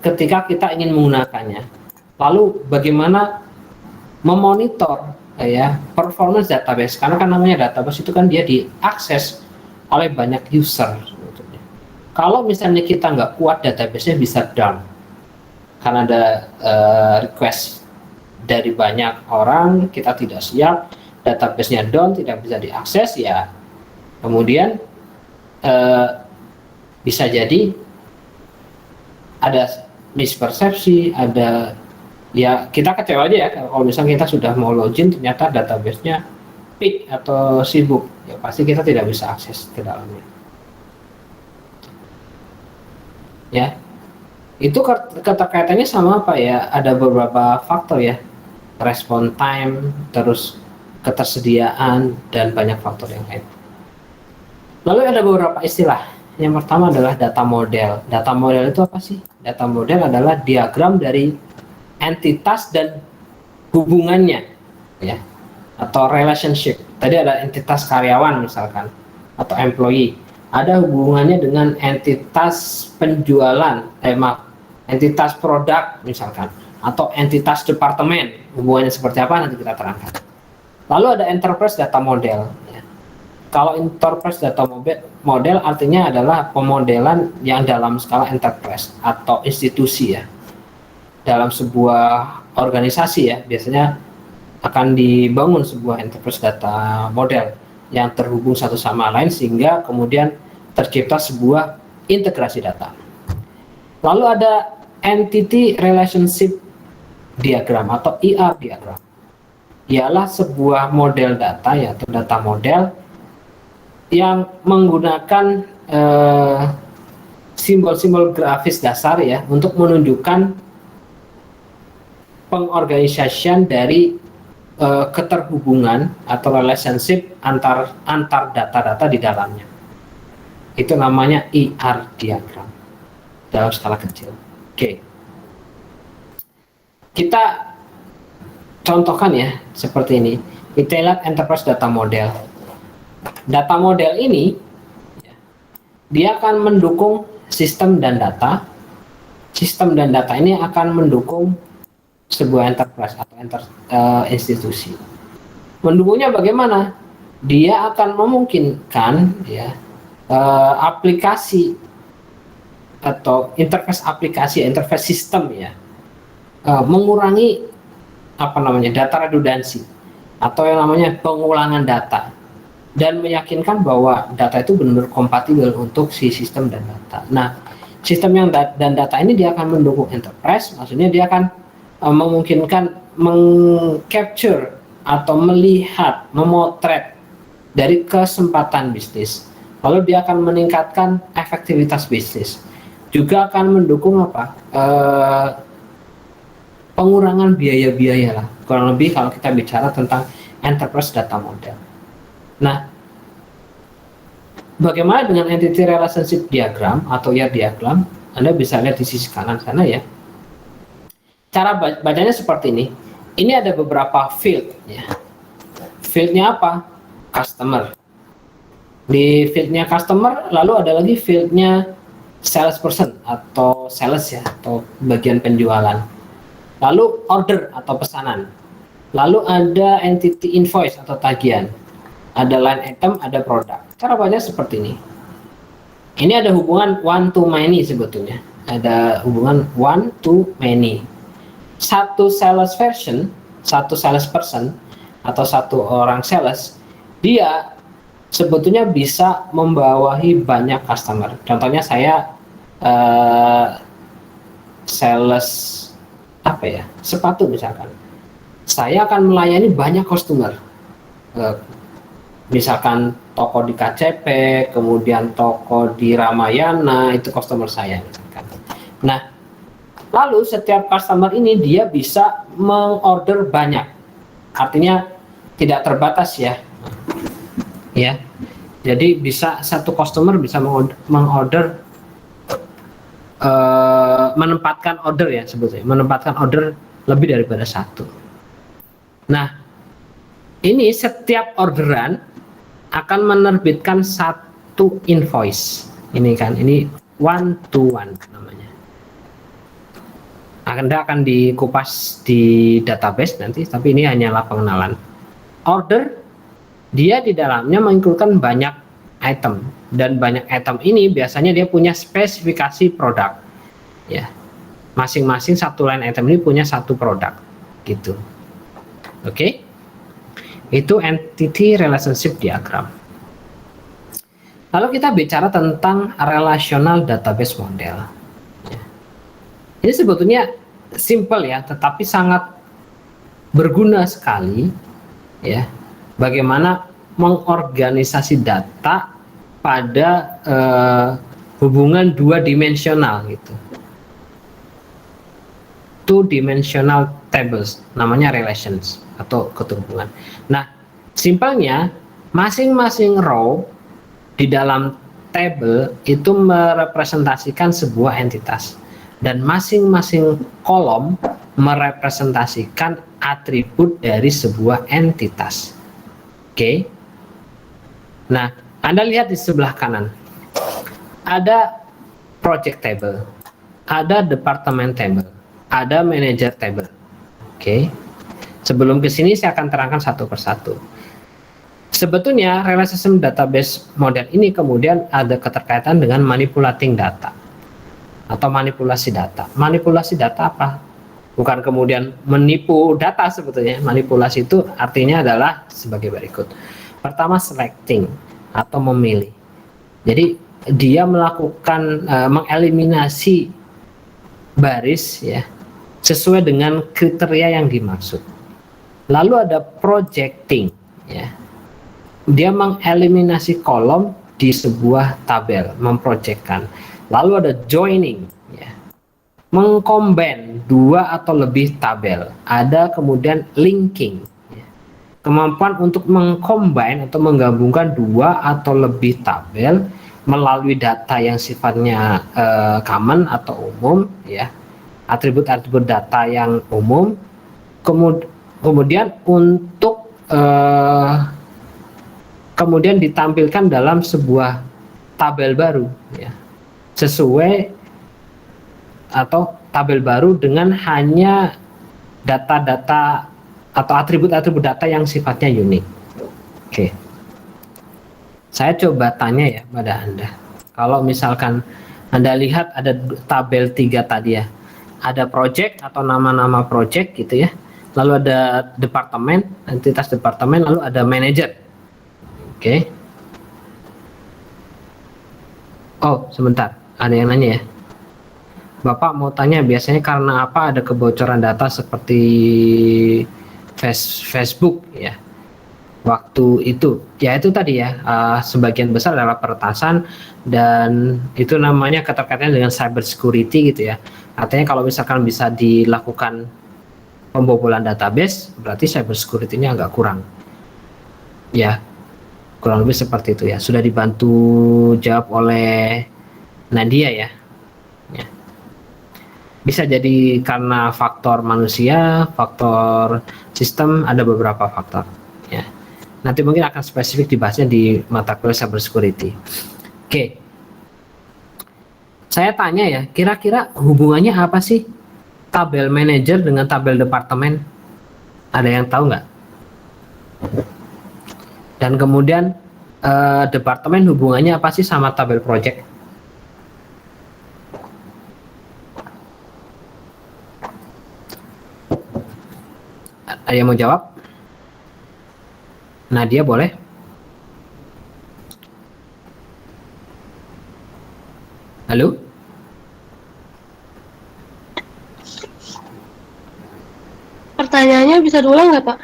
ketika kita ingin menggunakannya, lalu bagaimana memonitor ya performance database, karena kan namanya database itu kan dia diakses oleh banyak user. Kalau misalnya kita nggak kuat, database-nya bisa down karena ada request dari banyak orang, kita tidak siap, database-nya down, tidak bisa diakses ya, kemudian bisa jadi ada mispersepsi, ada ya kita kecewa aja ya kalau misalnya kita sudah mau login ternyata database-nya peak atau sibuk, ya pasti kita tidak bisa akses ke dalamnya. Ya, itu keterkaitannya sama apa ya? Ada beberapa faktor ya, respon time, terus ketersediaan dan banyak faktor yang lain. Lalu ada beberapa istilah. Yang pertama adalah data model. Data model itu apa sih? Data model adalah diagram dari entitas dan hubungannya, ya, atau relationship. Tadi ada entitas karyawan misalkan, atau employee. Ada hubungannya dengan entitas penjualan, entitas produk misalkan, atau entitas departemen. Hubungannya seperti apa nanti kita terangkan. Lalu ada enterprise data model. Ya. Kalau enterprise data model artinya adalah pemodelan yang dalam skala enterprise atau institusi ya. Dalam sebuah organisasi ya, biasanya akan dibangun sebuah enterprise data model yang terhubung satu sama lain sehingga kemudian tercipta sebuah integrasi data. Lalu ada entity relationship diagram atau ER diagram. Ialah sebuah model data ya, atau data model yang menggunakan simbol-simbol grafis dasar ya untuk menunjukkan pengorganisasian dari keterhubungan atau relationship antar data-data di dalamnya. Itu namanya ER diagram dalam skala kecil. Oke. Kita contohkan ya seperti ini. Kita lihat enterprise data model. Data model ini dia akan mendukung sistem dan data. Sistem dan data ini akan mendukung sebuah enterprise atau institusi. Mendukungnya bagaimana? Dia akan memungkinkan ya aplikasi atau interface aplikasi, interface sistem ya, mengurangi data redundansi atau yang namanya pengulangan data dan meyakinkan bahwa data itu benar-benar kompatibel untuk si sistem dan data. Nah, sistem dan data ini dia akan mendukung enterprise, maksudnya dia akan memungkinkan mengcapture atau melihat, memotret dari kesempatan bisnis. Lalu dia akan meningkatkan efektivitas bisnis. Juga akan mendukung pengurangan biaya-biaya lah. Kurang lebih kalau kita bicara tentang enterprise data model. Nah, bagaimana dengan entity relationship diagram atau ER diagram? Anda bisa lihat di sisi kanan sana ya. Cara bacanya seperti ini. Ini ada beberapa field ya. Fieldnya apa? Customer. Di fieldnya customer, lalu ada lagi fieldnya salesperson atau sales ya, atau bagian penjualan. Lalu order atau pesanan. Lalu ada entity invoice atau tagihan. Ada line item, ada produk. Cara bacanya seperti ini. Ini ada hubungan one to many sebetulnya. Ada hubungan one to many. Satu sales version satu salesperson atau satu orang sales, dia sebetulnya bisa membawahi banyak customer. Contohnya saya sales apa ya, sepatu misalkan, saya akan melayani banyak customer. Misalkan toko di KCP, kemudian toko di Ramayana, itu customer saya misalkan. Nah, lalu setiap customer ini dia bisa mengorder banyak, artinya tidak terbatas ya. Ya, jadi bisa satu customer bisa mengorder, menempatkan order ya sebetulnya, menempatkan order lebih daripada satu. Nah, ini setiap orderan akan menerbitkan satu invoice. Ini kan, ini one to one namanya. Anda akan dikupas di database nanti, tapi ini hanyalah pengenalan. Order, dia di dalamnya menginkludkan banyak item, dan banyak item ini biasanya dia punya spesifikasi produk. Ya, masing-masing satu line item ini punya satu produk, gitu. Oke? Itu entity relationship diagram. Lalu kita bicara tentang relational database model. Ini sebetulnya simple ya, tetapi sangat berguna sekali ya. Bagaimana mengorganisasi data pada hubungan dua dimensional gitu. Two dimensional tables, namanya relations atau keterhubungan. Nah, simpelnya masing-masing row di dalam table itu merepresentasikan sebuah entitas, dan masing-masing kolom merepresentasikan atribut dari sebuah entitas. Oke. Nah, Anda lihat di sebelah kanan. Ada project table, ada department table, ada manager table. Oke. Sebelum ke sini saya akan terangkan satu persatu. Sebetulnya relational database model ini kemudian ada keterkaitan dengan manipulating data atau manipulasi data. Manipulasi data apa? Bukan kemudian menipu data sebetulnya. Manipulasi itu artinya adalah sebagai berikut. Pertama, selecting atau memilih. Jadi dia melakukan mengeliminasi baris ya sesuai dengan kriteria yang dimaksud. Lalu ada projecting ya. Dia mengeliminasi kolom di sebuah tabel, memprojekkan. Lalu ada joining ya. Mengcombine dua atau lebih tabel. Ada kemudian linking ya. Kemampuan untuk mengcombine atau menggabungkan dua atau lebih tabel melalui data yang sifatnya common atau umum ya. Atribut-atribut data yang umum. Kemudian untuk kemudian ditampilkan dalam sebuah tabel baru ya, sesuai atau tabel baru dengan hanya data-data atau atribut-atribut data yang sifatnya unik. Oke, saya coba tanya ya pada Anda, kalau misalkan Anda lihat ada tabel 3 tadi ya, ada project atau nama-nama project gitu ya, lalu ada departemen, entitas departemen, lalu ada manager. Oke. Oh, sebentar. Ada yang nanya ya. Bapak mau tanya, biasanya karena apa ada kebocoran data seperti Facebook ya? Waktu itu, ya itu tadi ya, sebagian besar adalah peretasan, dan itu namanya keterkaitan dengan cyber security gitu ya. Artinya kalau misalkan bisa dilakukan pembobolan database, berarti cyber security-nya agak kurang. Ya, kurang lebih seperti itu ya. Sudah dibantu jawab oleh Nadia ya. Ya. Bisa jadi karena faktor manusia, faktor sistem, ada beberapa faktor ya. Nanti mungkin akan spesifik dibahasnya di mata kuliah cyber security. Oke. Saya tanya ya, kira-kira hubungannya apa sih tabel manager dengan tabel departemen? Ada yang tahu nggak? Dan kemudian departemen hubungannya apa sih sama tabel project? Ada yang mau jawab? Nadia boleh? Halo? Pertanyaannya bisa diulang nggak, Pak?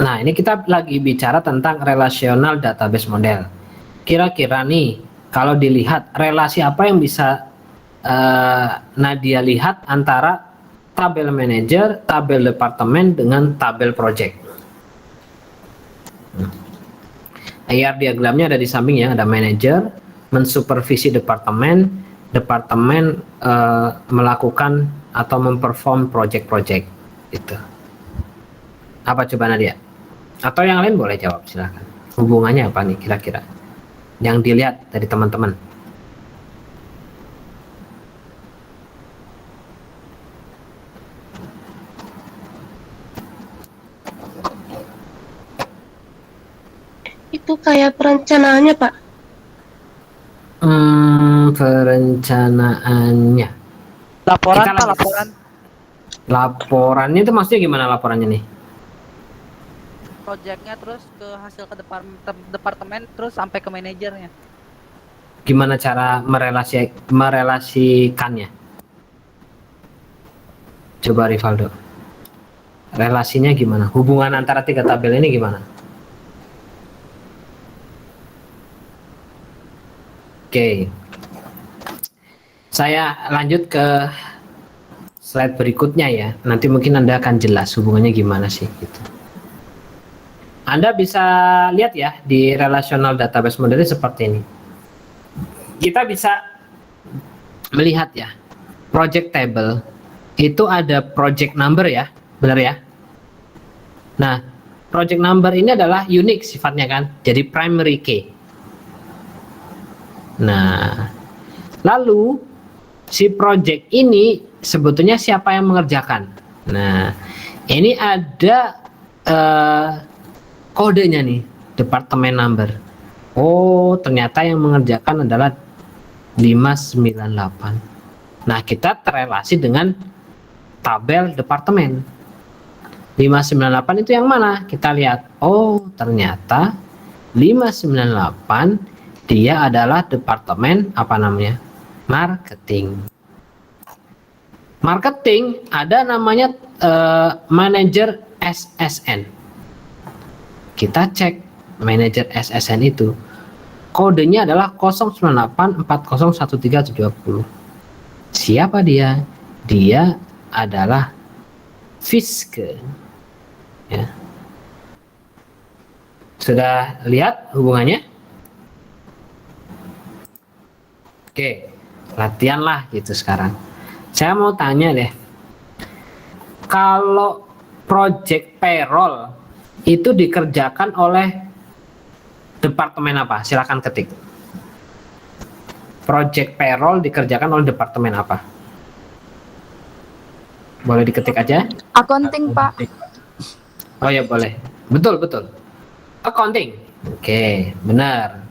Nah, ini kita lagi bicara tentang relational database model. Kira-kira nih, kalau dilihat relasi apa yang bisa Nadia lihat antara tabel manager, tabel departemen dengan tabel project. IR diagramnya ada di samping ya, ada manager, mensupervisi departemen, departemen melakukan atau memperform project-project gitu. Apa coba Nadia? Atau yang lain boleh jawab, silakan. Hubungannya apa nih kira-kira? Yang dilihat dari teman-teman. Itu kayak perencanaannya, Pak. Perencanaannya. Laporan Kita Pak, lagi- laporan Laporannya itu maksudnya gimana laporannya nih? proyeknya terus ke hasil ke departemen terus sampai ke manajernya. Gimana cara merelasikannya? Coba Rivaldo. Relasinya gimana? Hubungan antara tiga tabel ini gimana? Oke. Saya lanjut ke slide berikutnya ya. Nanti mungkin Anda akan jelas hubungannya gimana sih gitu. Anda bisa lihat ya di relational database model seperti ini. Kita bisa melihat ya, project table itu ada project number ya, benar ya? Nah, project number ini adalah unik sifatnya kan, jadi primary key. Nah, lalu si project ini sebetulnya siapa yang mengerjakan? Nah, ini ada kodenya nih, departemen number. Oh, ternyata yang mengerjakan adalah 598. Nah, kita terrelasi dengan tabel departemen. 598 itu yang mana? Kita lihat. Oh, ternyata 598 dia adalah departemen apa namanya? Marketing. Marketing ada namanya manajer SSN. Kita cek manajer SSN itu. Kodenya adalah 098401370. Siapa dia? Dia adalah Fiske. Ya. Sudah lihat hubungannya? Oke, latihan lah gitu sekarang. Saya mau tanya deh. Kalau project payroll itu dikerjakan oleh departemen apa? Silakan ketik. Project payroll dikerjakan oleh departemen apa? Boleh diketik aja? Accounting, Pak. Oh ya boleh. Betul, betul. Accounting. Oke, benar.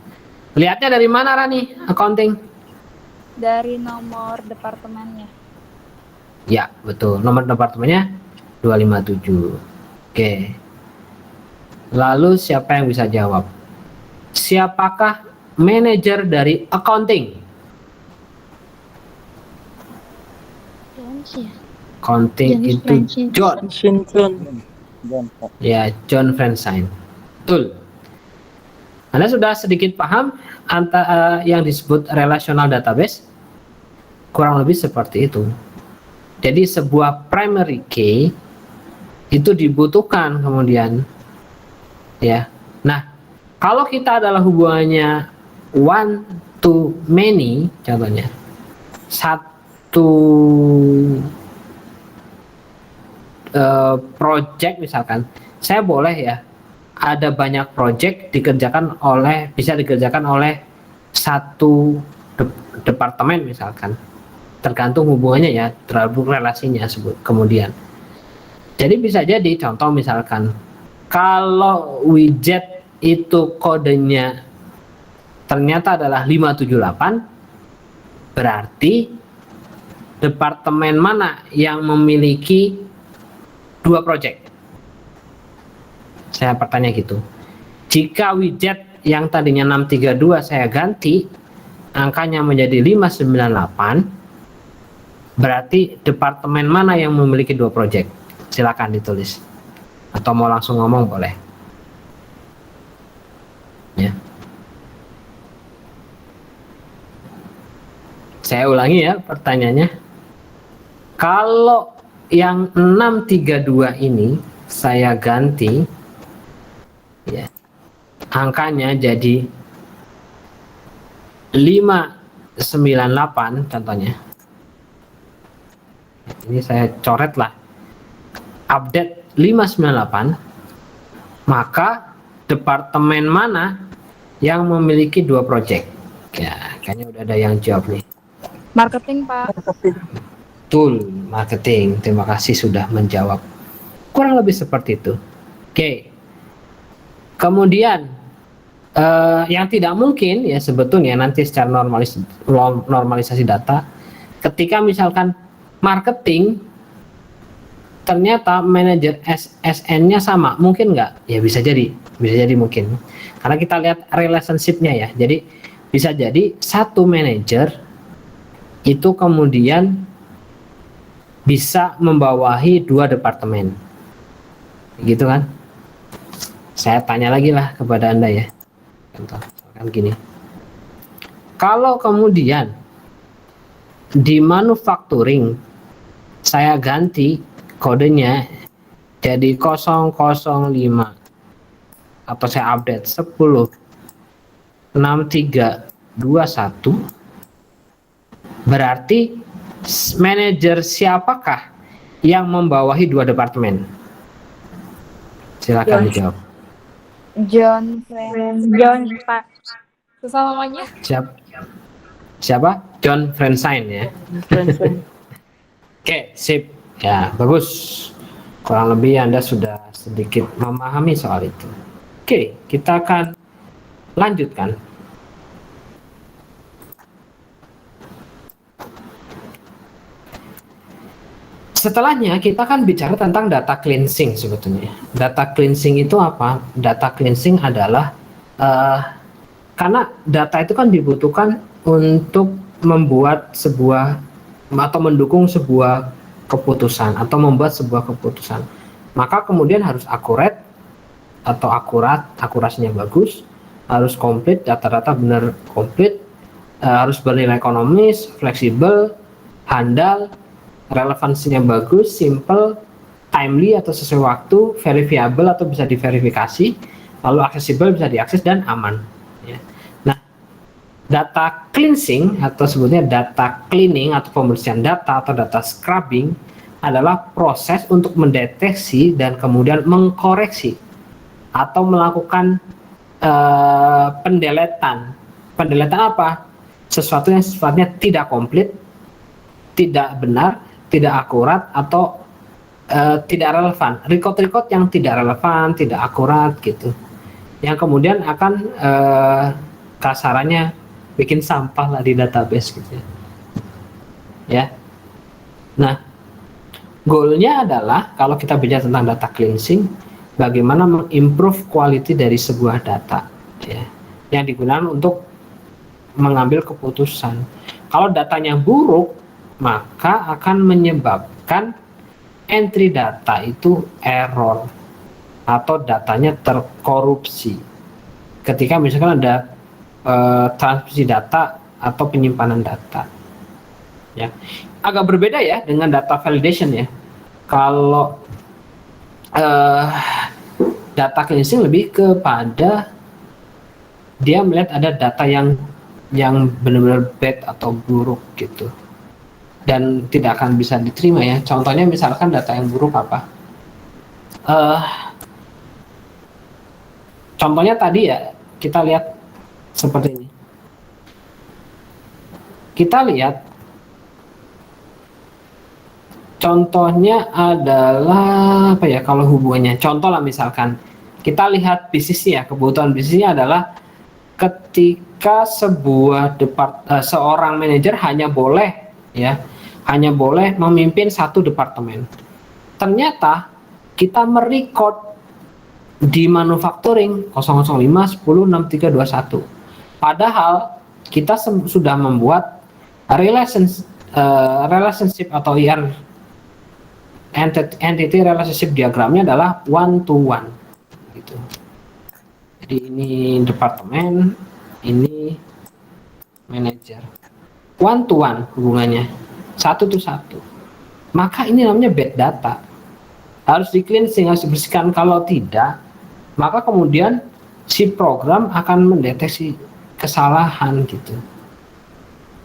Lihatnya dari mana Rani? Accounting? Dari nomor departemennya. Ya, betul. Nomor departemennya 257. Oke. Lalu siapa yang bisa jawab? Siapakah manajer dari accounting? Jones ya. Accounting Jonas itu Francis. John. Ya, John Francine. Betul. Anda sudah sedikit paham yang disebut relational database? Kurang lebih seperti itu. Jadi sebuah primary key itu dibutuhkan kemudian ya. Nah, kalau kita adalah hubungannya one to many, contohnya satu project misalkan, saya boleh ya ada banyak project bisa dikerjakan oleh satu departemen misalkan, tergantung hubungannya ya, terhadap relasinya kemudian. Jadi bisa jadi contoh misalkan kalau widget itu kodenya ternyata adalah 578, berarti departemen mana yang memiliki dua project? Saya bertanya gitu. Jika widget yang tadinya 632 saya ganti angkanya menjadi 598, berarti departemen mana yang memiliki 2 project? Silakan ditulis. Atau mau langsung ngomong boleh. Ya. Saya ulangi ya pertanyaannya. Kalau yang 632 ini saya ganti ya, angkanya jadi 598 contohnya. Ini saya coret lah. Update 598, maka departemen mana yang memiliki 2 project? Ya, kayaknya udah ada yang jawab nih. Marketing, Pak. Betul, marketing. Terima kasih sudah menjawab. Kurang lebih seperti itu. Oke. Kemudian yang tidak mungkin ya sebetulnya nanti secara normalisasi data, ketika misalkan marketing ternyata manajer SN-nya sama, mungkin nggak? Ya bisa jadi mungkin. Karena kita lihat relationship-nya ya. Jadi bisa jadi satu manajer itu kemudian bisa membawahi 2 departemen, gitu kan? Saya tanya lagi lah kepada Anda ya. Contoh, kan gini. Kalau kemudian di manufacturing saya ganti kodenya jadi 005 atau saya update 106321, berarti manajer siapakah yang membawahi 2 departemen? Silakan dijawab. John, Pak. susah namanya. Siapa? John Francine ya. Oke, sip. Ya, bagus. Kurang lebih Anda sudah sedikit memahami soal itu. Oke, kita akan lanjutkan. Setelahnya kita kan bicara tentang data cleansing sebetulnya. Data cleansing itu apa? Data cleansing adalah karena data itu kan dibutuhkan untuk membuat sebuah atau mendukung sebuah keputusan atau membuat sebuah keputusan. Maka kemudian harus akurat atau akurasinya bagus, harus komplit, data-data benar komplit, harus bernilai ekonomis, fleksibel, handal, relevansinya bagus, simple, timely atau sesuai waktu, verifiable atau bisa diverifikasi, lalu aksesibel bisa diakses dan aman. Ya. Nah, data cleansing atau sebutnya data cleaning atau pembersihan data atau data scrubbing adalah proses untuk mendeteksi dan kemudian mengkoreksi atau melakukan pendeletan. Pendeletan apa? Sesuatu yang sifatnya tidak komplit, tidak benar, tidak akurat atau tidak relevan, record yang tidak relevan, tidak akurat gitu, yang kemudian akan kasarannya bikin sampah lah di database gitu ya. Nah, goalnya adalah kalau kita bicara tentang data cleansing, bagaimana mengimprove quality dari sebuah data ya, yang digunakan untuk mengambil keputusan. Kalau datanya buruk, maka akan menyebabkan entry data itu error atau datanya terkorupsi. Ketika misalkan ada transmisi data atau penyimpanan data, ya agak berbeda ya dengan data validation ya. Kalau data cleansing lebih kepada dia melihat ada data yang benar-benar bad atau buruk gitu, dan tidak akan bisa diterima ya. Contohnya misalkan data yang buruk apa? Contohnya tadi ya, kita lihat seperti ini. Kita lihat contohnya adalah apa ya, kalau hubungannya. Contoh lah misalkan, kita lihat bisnisnya, kebutuhan bisnisnya adalah ketika seorang manajer hanya boleh memimpin 1 departemen. Ternyata kita merecord di manufacturing 005 10 6321. Padahal kita sudah membuat relationship atau entity relationship diagramnya adalah one to one gitu. Jadi ini departemen, ini manajer, one to one hubungannya, satu to satu. Maka ini namanya bad data, harus di cleansing, harus dibersihkan. Kalau tidak, maka kemudian si program akan mendeteksi kesalahan gitu.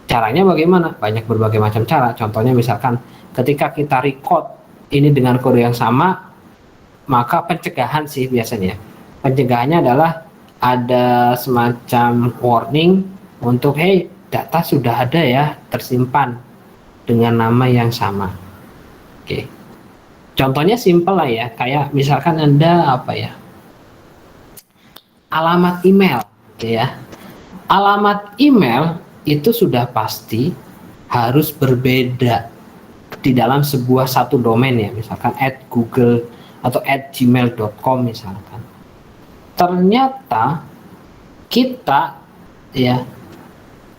Caranya bagaimana? Banyak berbagai macam cara. Contohnya misalkan ketika kita record ini dengan kode yang sama, maka pencegahan sih biasanya. Pencegahannya adalah ada semacam warning untuk hey, data sudah ada ya tersimpan dengan nama yang sama. Oke. Contohnya simple lah ya, kayak misalkan Anda apa ya? Alamat email, oke ya. Alamat email itu sudah pasti harus berbeda di dalam sebuah satu domain ya, misalkan @google atau @gmail.com misalkan. Ternyata kita ya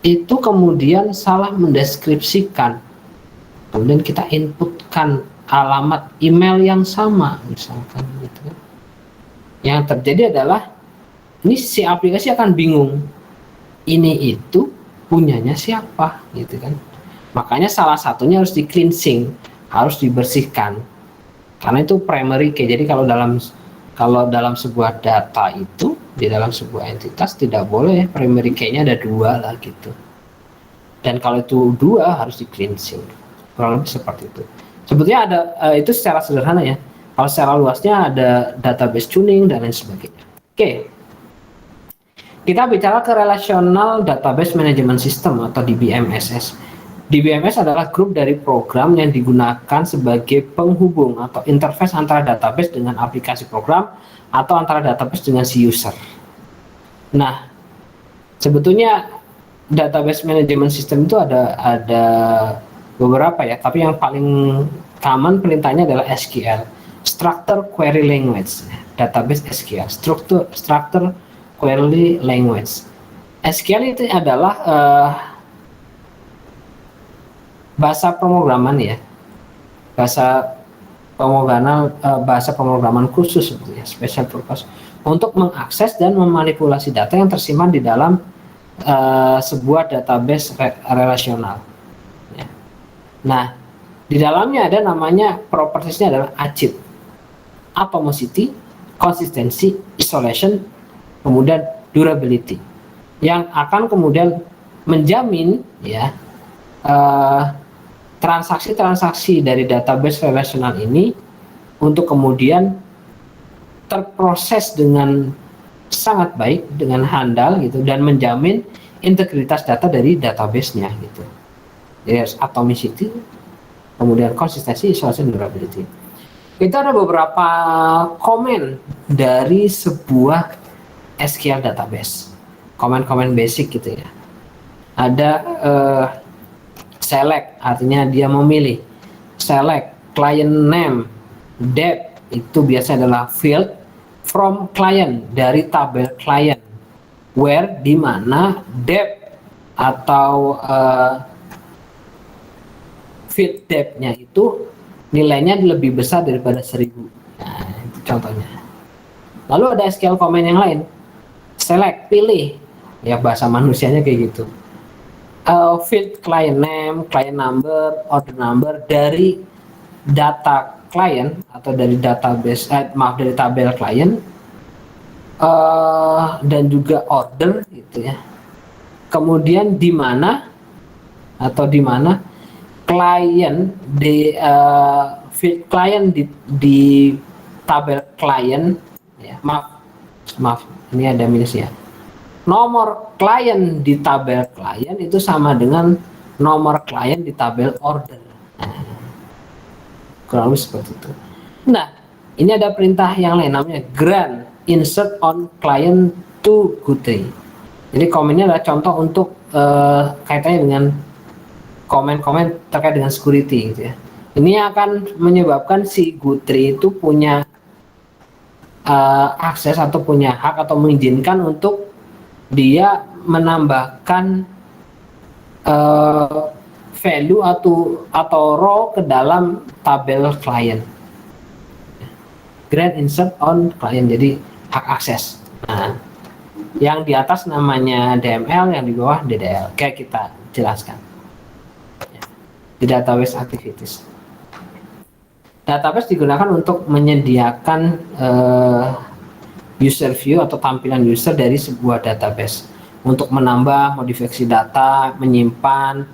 itu kemudian salah mendeskripsikan, kemudian kita inputkan alamat email yang sama misalkan gitu. Yang terjadi adalah ini si aplikasi akan bingung, ini itu punyanya siapa gitu kan. Makanya salah satunya harus di cleansing, harus dibersihkan. Karena itu primary key. Jadi kalau dalam sebuah data itu, di dalam sebuah entitas tidak boleh primary key-nya ada dua lah gitu. Dan kalau itu dua harus di cleansing. Kurang lebih seperti itu. Sebetulnya ada itu secara sederhana ya. Kalau secara luasnya ada database tuning dan lain sebagainya. Oke. Kita bicara ke Relational Database Management System atau DBMSS. DBMS adalah grup dari program yang digunakan sebagai penghubung atau interface antara database dengan aplikasi program atau antara database dengan si user. Nah, sebetulnya database management system itu ada beberapa ya, tapi yang paling common perintahnya adalah SQL, Structure Query Language, database SQL, Structure Query Language. SQL itu adalah bahasa pemrograman ya, bahasa pemrograman khusus sebetulnya, special purpose untuk mengakses dan memanipulasi data yang tersimpan di dalam sebuah database relasional ya. Nah, di dalamnya ada namanya propertiesnya adalah ACID, atomicity, consistency, isolation, kemudian durability, yang akan kemudian menjamin ya transaksi-transaksi dari database relasional ini untuk kemudian terproses dengan sangat baik, dengan handal gitu, dan menjamin integritas data dari database-nya gitu. Jadi harus atomicity, kemudian konsistensi, isolation, durability. Itu ada beberapa komen dari sebuah SQL database, komen-komen basic gitu ya. Ada select, artinya dia memilih. Select client name, depth itu biasanya adalah field from client, dari tabel client, where di mana depth atau field depth-nya itu nilainya lebih besar daripada 1000. Nah, itu contohnya. Lalu ada SQL comment yang lain. Select, pilih. Ya bahasa manusianya kayak gitu. Field client name, client number, order number dari data client atau dari database, dari tabel client, dan juga order gitu ya. Kemudian di mana client di field client di tabel client ya, maaf ini ada minusnya. Nomor klien di tabel klien itu sama dengan nomor klien di tabel order. Nah, kurang lebih seperti itu. Nah, ini ada perintah yang lain namanya grant insert on client to Guthrie. Jadi komennya adalah contoh untuk kaitannya dengan komen-komen terkait dengan security gitu ya. Ini akan menyebabkan si Guthrie itu punya akses atau punya hak atau mengizinkan untuk dia menambahkan value atau row ke dalam tabel klien. Grant insert on client, jadi hak akses. Nah, yang di atas namanya DML, yang di bawah DDL. Kayak kita jelaskan di database activities. Database digunakan untuk menyediakan user view atau tampilan user dari sebuah database untuk menambah, modifikasi data, menyimpan,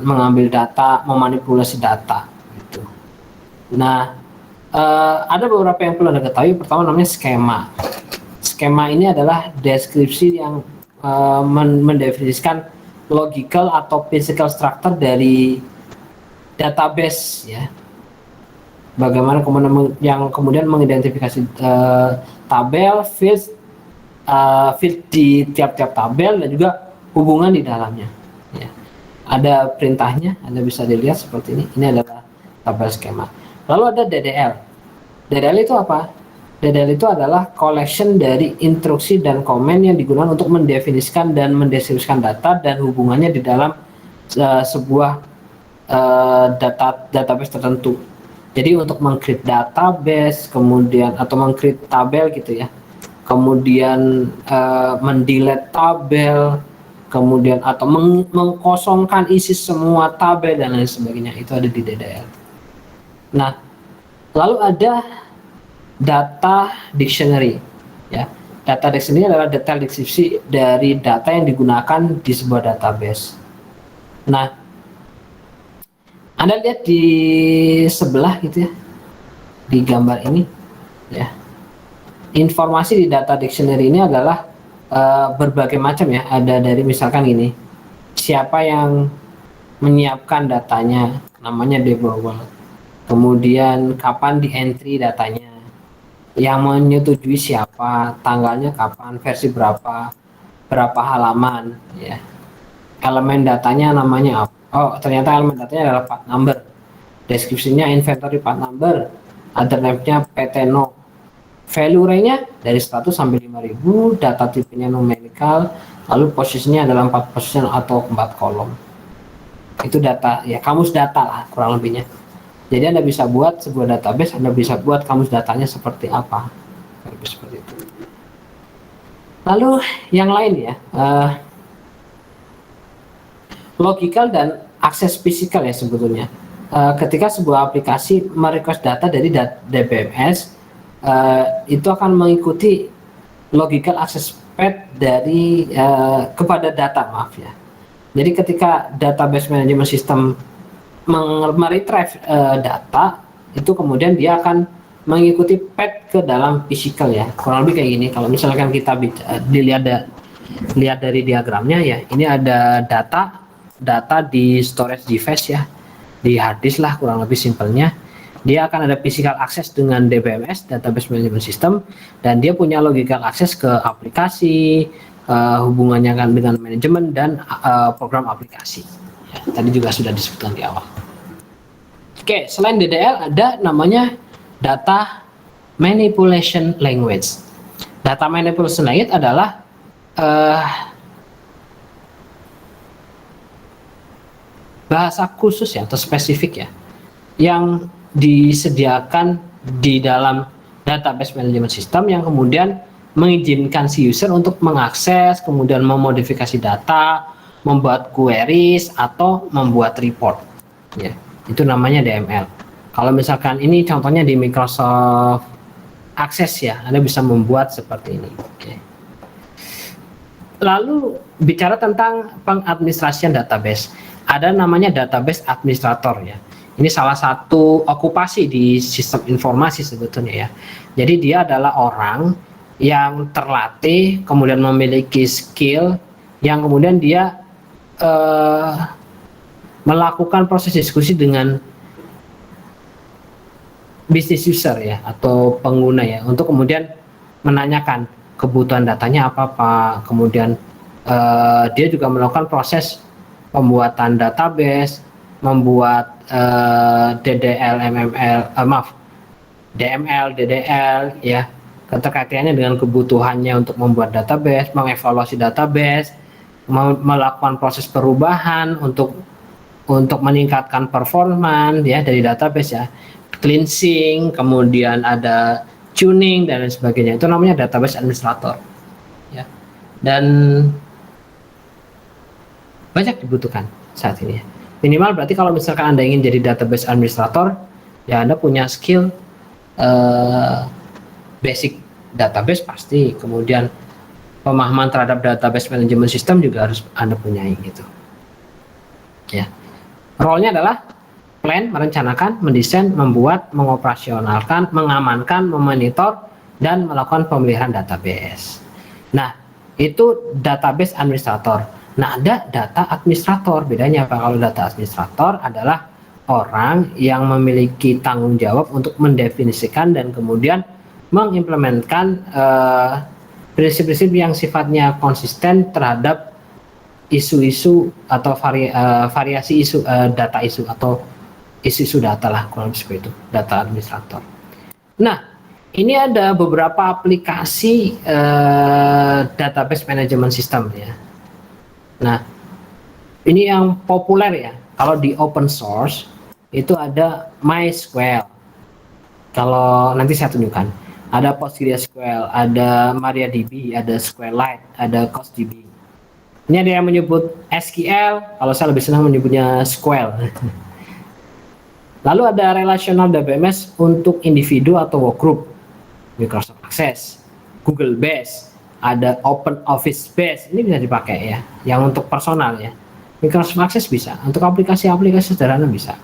mengambil data, memanipulasi data. Gitu. Nah, ada beberapa yang perlu Anda ketahui. Pertama namanya skema. Skema ini adalah deskripsi yang mendefinisikan logical atau physical structure dari database, ya. Bagaimana yang kemudian mengidentifikasi tabel, field di tiap-tiap tabel dan juga hubungan di dalamnya. Ya. Ada perintahnya, Anda bisa dilihat seperti ini. Ini adalah tabel skema. Lalu ada DDL. DDL itu apa? DDL itu adalah collection dari instruksi dan komen yang digunakan untuk mendefinisikan dan mendeskripsikan data dan hubungannya di dalam sebuah database tertentu. Jadi untuk meng-create database, kemudian atau meng-create tabel gitu ya, kemudian mendelete tabel, kemudian atau mengkosongkan isi semua tabel dan lain sebagainya, itu ada di DDL. Nah, lalu ada data dictionary, ya. Data dictionary adalah detail deskripsi dari data yang digunakan di sebuah database. Nah, Anda lihat di sebelah gitu ya, di gambar ini, ya. Informasi di data dictionary ini adalah berbagai macam ya. Ada dari misalkan gini, siapa yang menyiapkan datanya, namanya Deborah. Kemudian kapan di entry datanya, yang menyetujui siapa, tanggalnya kapan, versi berapa halaman, ya. Elemen datanya namanya apa? Oh, ternyata elemen datanya adalah part number. Deskripsinya inventory part number. Other name-nya PT no. Value range-nya dari 100 sampai 5000, data tipenya numerical, lalu posisinya adalah 4 position atau 4 kolom. Itu data, ya kamus data lah kurang lebihnya. Jadi Anda bisa buat sebuah database, Anda bisa buat kamus datanya seperti apa. Seperti itu. Lalu yang lain ya, logical dan akses fisikal ya sebetulnya. Ketika sebuah aplikasi merequest data dari DBMS, itu akan mengikuti logical access path dari kepada data, maaf ya. Jadi ketika database management system meretrieve data, itu kemudian dia akan mengikuti path ke dalam physical ya. Kurang lebih kayak gini. Kalau misalkan kita lihat dari diagramnya ya, ini ada data di storage device ya, di hard disk lah kurang lebih simpelnya. Dia akan ada physical access dengan DBMS, database management system, dan dia punya logical access ke aplikasi, hubungannya kan dengan manajemen dan program aplikasi ya, tadi juga sudah disebutkan di awal. Oke, selain DDL ada namanya data manipulation language. Data manipulation language adalah bahasa khusus ya atau spesifik ya, yang disediakan di dalam database management system yang kemudian mengizinkan si user untuk mengakses, kemudian memodifikasi data, membuat queries atau membuat report. Ya, itu namanya DML. Kalau misalkan ini contohnya di Microsoft Access ya, Anda bisa membuat seperti ini. Oke. Lalu bicara tentang pengadministrasian database, ada namanya database administrator ya. Ini salah satu okupasi di sistem informasi sebetulnya ya. Jadi dia adalah orang yang terlatih, kemudian memiliki skill, yang kemudian dia melakukan proses diskusi dengan business user ya, atau pengguna ya, untuk kemudian menanyakan kebutuhan datanya apa, kemudian dia juga melakukan proses pembuatan database, membuat DDL, DML, DDL ya, keterkaitannya dengan kebutuhannya untuk membuat database, mengevaluasi database, melakukan proses perubahan untuk meningkatkan performa ya dari database ya, cleansing, kemudian ada tuning dan lain sebagainya. Itu namanya database administrator ya. Dan banyak dibutuhkan saat ini ya. Minimal berarti kalau misalkan Anda ingin jadi database administrator ya, Anda punya skill basic database pasti, kemudian pemahaman terhadap database management system juga harus Anda punyai gitu ya. Role-nya adalah plan, merencanakan, mendesain, membuat, mengoperasionalkan, mengamankan, memonitor, dan melakukan pemeliharaan database. Nah, itu database administrator. Nah, ada data administrator. Bedanya apa? Kalau data administrator adalah orang yang memiliki tanggung jawab untuk mendefinisikan dan kemudian mengimplementkan prinsip-prinsip yang sifatnya konsisten terhadap isu-isu atau variasi isu data isu atau isu-isu data lah, kurang lebih seperti itu, data administrator. Nah, ini ada beberapa aplikasi database management system ya. Nah, ini yang populer ya. Kalau di open source itu ada MySQL. Kalau nanti saya tunjukkan, ada PostgreSQL, ada MariaDB, ada SQLite, ada CostDB. Ini ada yang menyebut SQL, kalau saya lebih senang menyebutnya SQL. Lalu ada relational DBMS untuk individu atau workgroup, Microsoft Access, Google Base, ada Open Office Base, ini bisa dipakai ya, yang untuk personal ya. Microsoft Access bisa, untuk aplikasi-aplikasi sederhana bisa.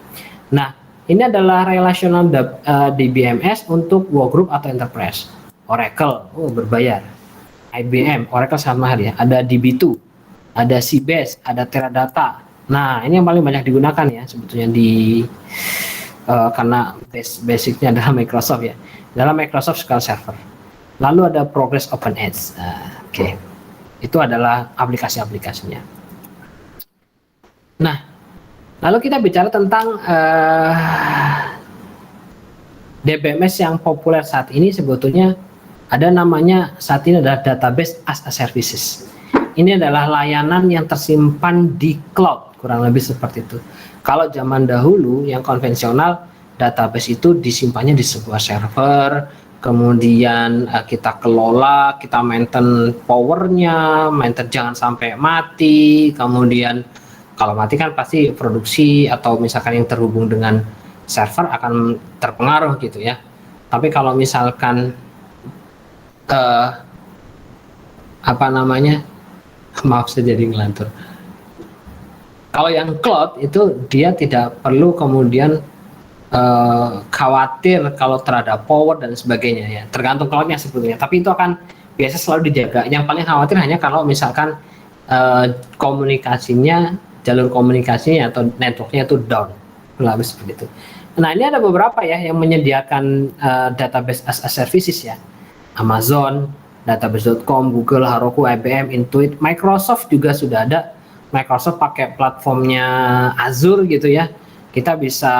Nah, ini adalah relational DBMS untuk workgroup atau enterprise. Oracle, berbayar. IBM, Oracle sangat mahal ya. Ada DB2, ada Sybase, ada Teradata. Nah, ini yang paling banyak digunakan ya sebetulnya di karena basicnya adalah Microsoft ya. Dalam Microsoft SQL Server. Lalu ada Progress Open Edge. Oke. Itu adalah aplikasi-aplikasinya. Nah, lalu kita bicara tentang DBMS yang populer saat ini sebetulnya ada namanya saat ini adalah Database as a Services. Ini adalah layanan yang tersimpan di cloud, kurang lebih seperti itu. Kalau zaman dahulu yang konvensional, database itu disimpannya di sebuah server, kemudian kita kelola, kita maintain powernya, maintain jangan sampai mati, kemudian kalau mati kan pasti produksi atau misalkan yang terhubung dengan server akan terpengaruh gitu ya. Tapi kalau misalkan maaf saya jadi ngelantur. Kalau yang cloud itu dia tidak perlu kemudian khawatir kalau terhadap power dan sebagainya ya. Tergantung cloudnya sebetulnya. Tapi itu akan biasa selalu dijaga. Yang paling khawatir hanya kalau misalkan komunikasinya, jalur komunikasinya atau networknya itu down. Lebih seperti itu. Nah, ini ada beberapa ya yang menyediakan database as a services ya. Amazon, database.com, Google, Heroku, IBM, Intuit, Microsoft juga sudah ada. Microsoft pakai platformnya Azure gitu ya. Kita bisa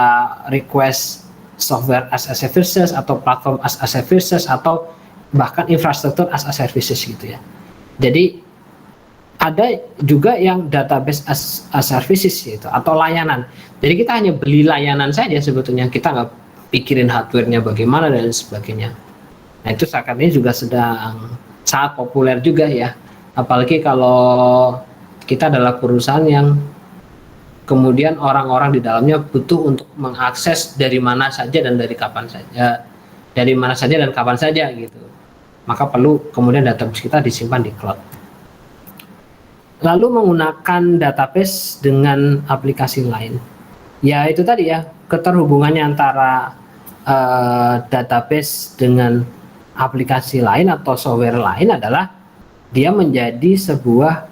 request software as a services atau platform as a services atau bahkan infrastruktur as a services gitu ya. Jadi ada juga yang database as a services gitu atau layanan. Jadi kita hanya beli layanan saja sebetulnya, kita nggak pikirin hardware-nya bagaimana dan sebagainya. Nah, itu saat ini juga sedang sangat populer juga ya. Apalagi kalau kita adalah perusahaan yang kemudian orang-orang di dalamnya butuh untuk mengakses dari mana saja dan dari kapan saja, dari mana saja dan kapan saja gitu. Maka perlu kemudian database kita disimpan di cloud. Lalu menggunakan database dengan aplikasi lain. Ya itu tadi ya, keterhubungannya antara database dengan aplikasi lain atau software lain adalah dia menjadi sebuah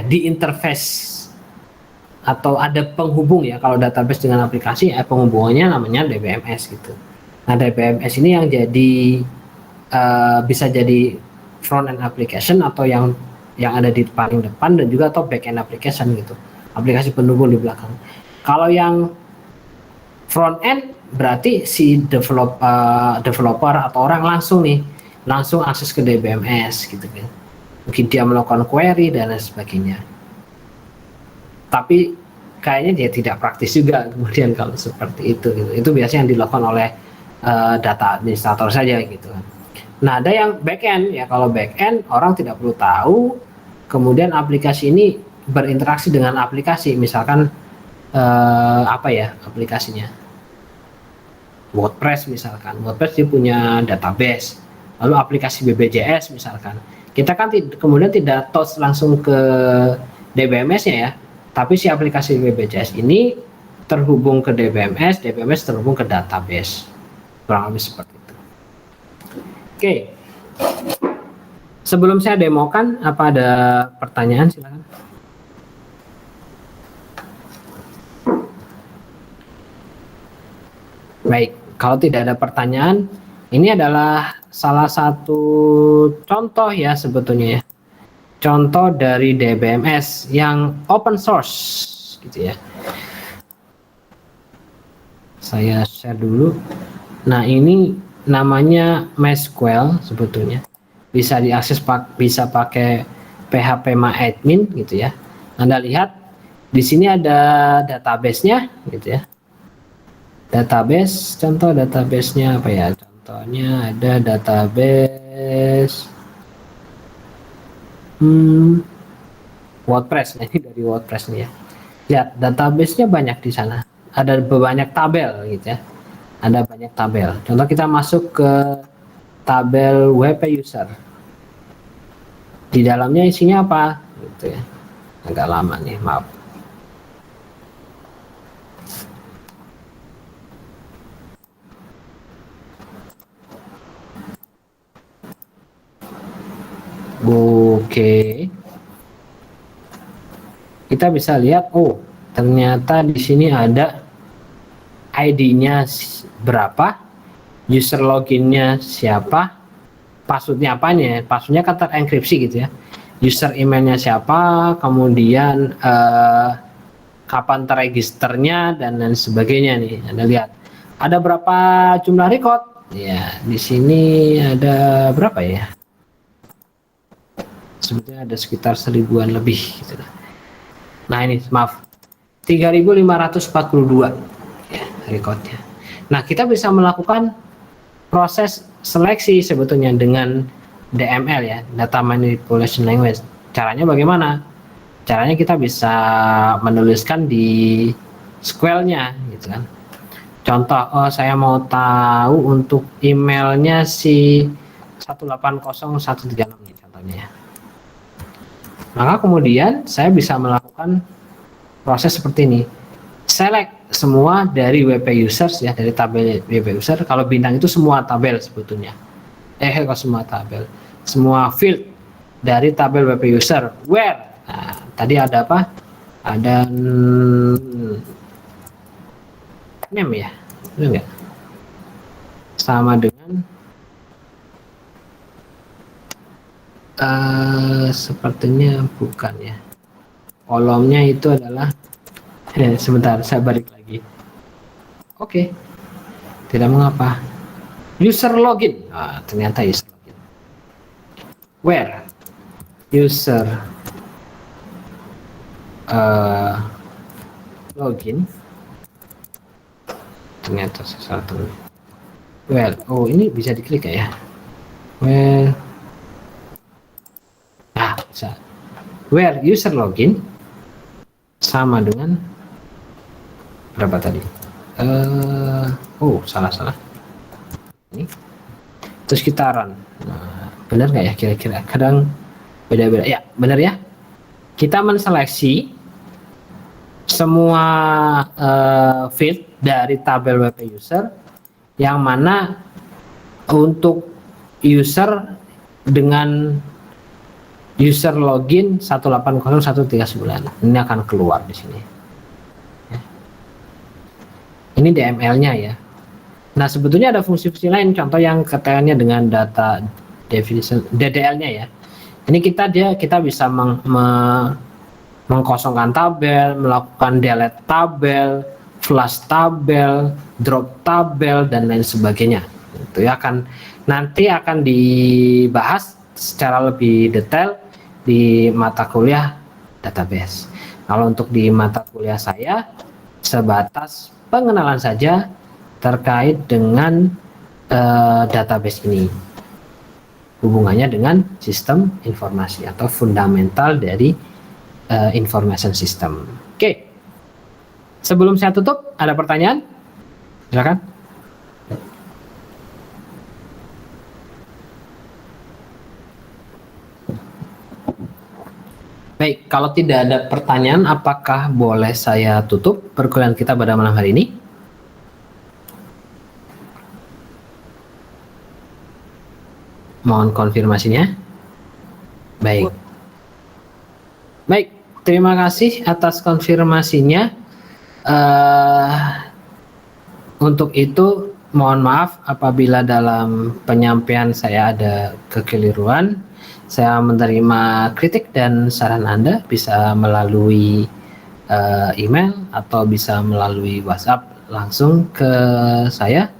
di interface atau ada penghubung ya. Kalau database dengan aplikasi penghubungannya namanya DBMS gitu. Nah, DBMS ini yang jadi bisa jadi front end application atau yang ada di paling depan dan juga atau back end application gitu. Aplikasi penghubung di belakang. Kalau yang front end berarti si developer atau orang langsung akses ke DBMS gitu kan. Mungkin dia melakukan query dan lain sebagainya. Tapi kayaknya dia tidak praktis juga kemudian kalau seperti itu gitu. Itu biasanya yang dilakukan oleh data administrator saja gitu kan. Nah, ada yang backend ya. Kalau backend orang tidak perlu tahu, kemudian aplikasi ini berinteraksi dengan aplikasi, misalkan aplikasinya WordPress misalkan. WordPress dia punya database, lalu aplikasi BBJS misalkan. Kita kan kemudian tidak touch langsung ke DBMS-nya ya, tapi si aplikasi BBJS ini terhubung ke DBMS, DBMS terhubung ke database. Kurang lebih seperti itu. Oke. Sebelum saya demokan, apa ada pertanyaan? Silakan. Baik, kalau tidak ada pertanyaan, ini adalah salah satu contoh ya sebetulnya ya. Contoh dari DBMS yang open source gitu ya. Saya share dulu. Nah, ini namanya MySQL sebetulnya. Bisa diakses bisa pakai phpMyAdmin gitu ya. Anda lihat di sini ada database-nya gitu ya. Database, contoh database-nya apa ya? Contohnya ada database WordPress. Nah, ini dari WordPress nih ya. Lihat, database-nya banyak di sana. Ada banyak tabel gitu ya. Ada banyak tabel. Contoh kita masuk ke tabel WP user. Di dalamnya isinya apa? Gitu ya. Agak lama nih, maaf. Oke. Kita bisa lihat, oh, ternyata di sini ada ID-nya berapa, user login-nya siapa, password-nya apanya. Password-nya kan terenkripsi gitu ya. User emailnya siapa, kemudian kapan terregisternya dan lain sebagainya nih. Anda lihat. Ada berapa jumlah record? Ya, di sini ada berapa ya? Sebetulnya ada sekitar 1000-an lebih gitu. Nah, ini maaf. 3542 ya recordnya. Nah, kita bisa melakukan proses seleksi sebetulnya dengan DML ya, Data Manipulation Language. Caranya bagaimana? Caranya kita bisa menuliskan di SQL-nya gitu kan. Contoh, saya mau tahu untuk emailnya si 180.136 nih contohnya ya. Maka kemudian saya bisa melakukan proses seperti ini. Select semua dari WP users ya, dari tabel WP user. Kalau bintang itu semua tabel sebetulnya. Kalau semua tabel, semua field dari tabel WP user. Where? Nah, tadi ada apa? Ada name ya, benar nggak? Sama dengan sepertinya bukan ya. Kolomnya itu adalah sebentar, saya balik lagi. Oke. Tidak mengapa. User login. Ternyata user login. Where? User login. Ternyata sesuatu. Well, oh ini bisa diklik ya. Well. Bisa. Where user login sama dengan berapa tadi? Salah. Ini. Terus kita run. Nah, benar nggak ya kira-kira? Kadang beda-beda. Ya, benar ya. Kita menseleksi semua field dari tabel WP user yang mana untuk user dengan user login 180.139 ini akan keluar di sini. Ini DML-nya ya. Nah, sebetulnya ada fungsi-fungsi lain, contoh yang kaitannya dengan data definition DDL-nya ya. Ini kita bisa mengkosongkan tabel, melakukan delete tabel, flash tabel, drop tabel, dan lain sebagainya. Itu ya nanti akan dibahas secara lebih detail di mata kuliah database. Kalau untuk di mata kuliah saya sebatas pengenalan saja terkait dengan database ini, hubungannya dengan sistem informasi atau fundamental dari information system. Oke. Sebelum saya tutup, ada pertanyaan? Silakan. Baik, kalau tidak ada pertanyaan, apakah boleh saya tutup perkuliahan kita pada malam hari ini? Mohon konfirmasinya. Baik. Baik, terima kasih atas konfirmasinya. Untuk itu, mohon maaf apabila dalam penyampaian saya ada kekeliruan. Saya menerima kritik dan saran Anda bisa melalui email atau bisa melalui WhatsApp langsung ke saya.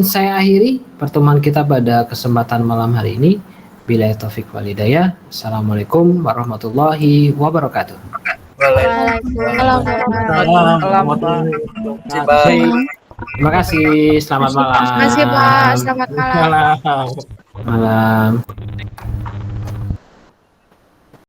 Saya akhiri pertemuan kita pada kesempatan malam hari ini. Billahi taufik wal hidayah. Assalamualaikum warahmatullahi wabarakatuh. Terima kasih. Selamat malam. Terima kasih, Pak. Selamat malam. Malam.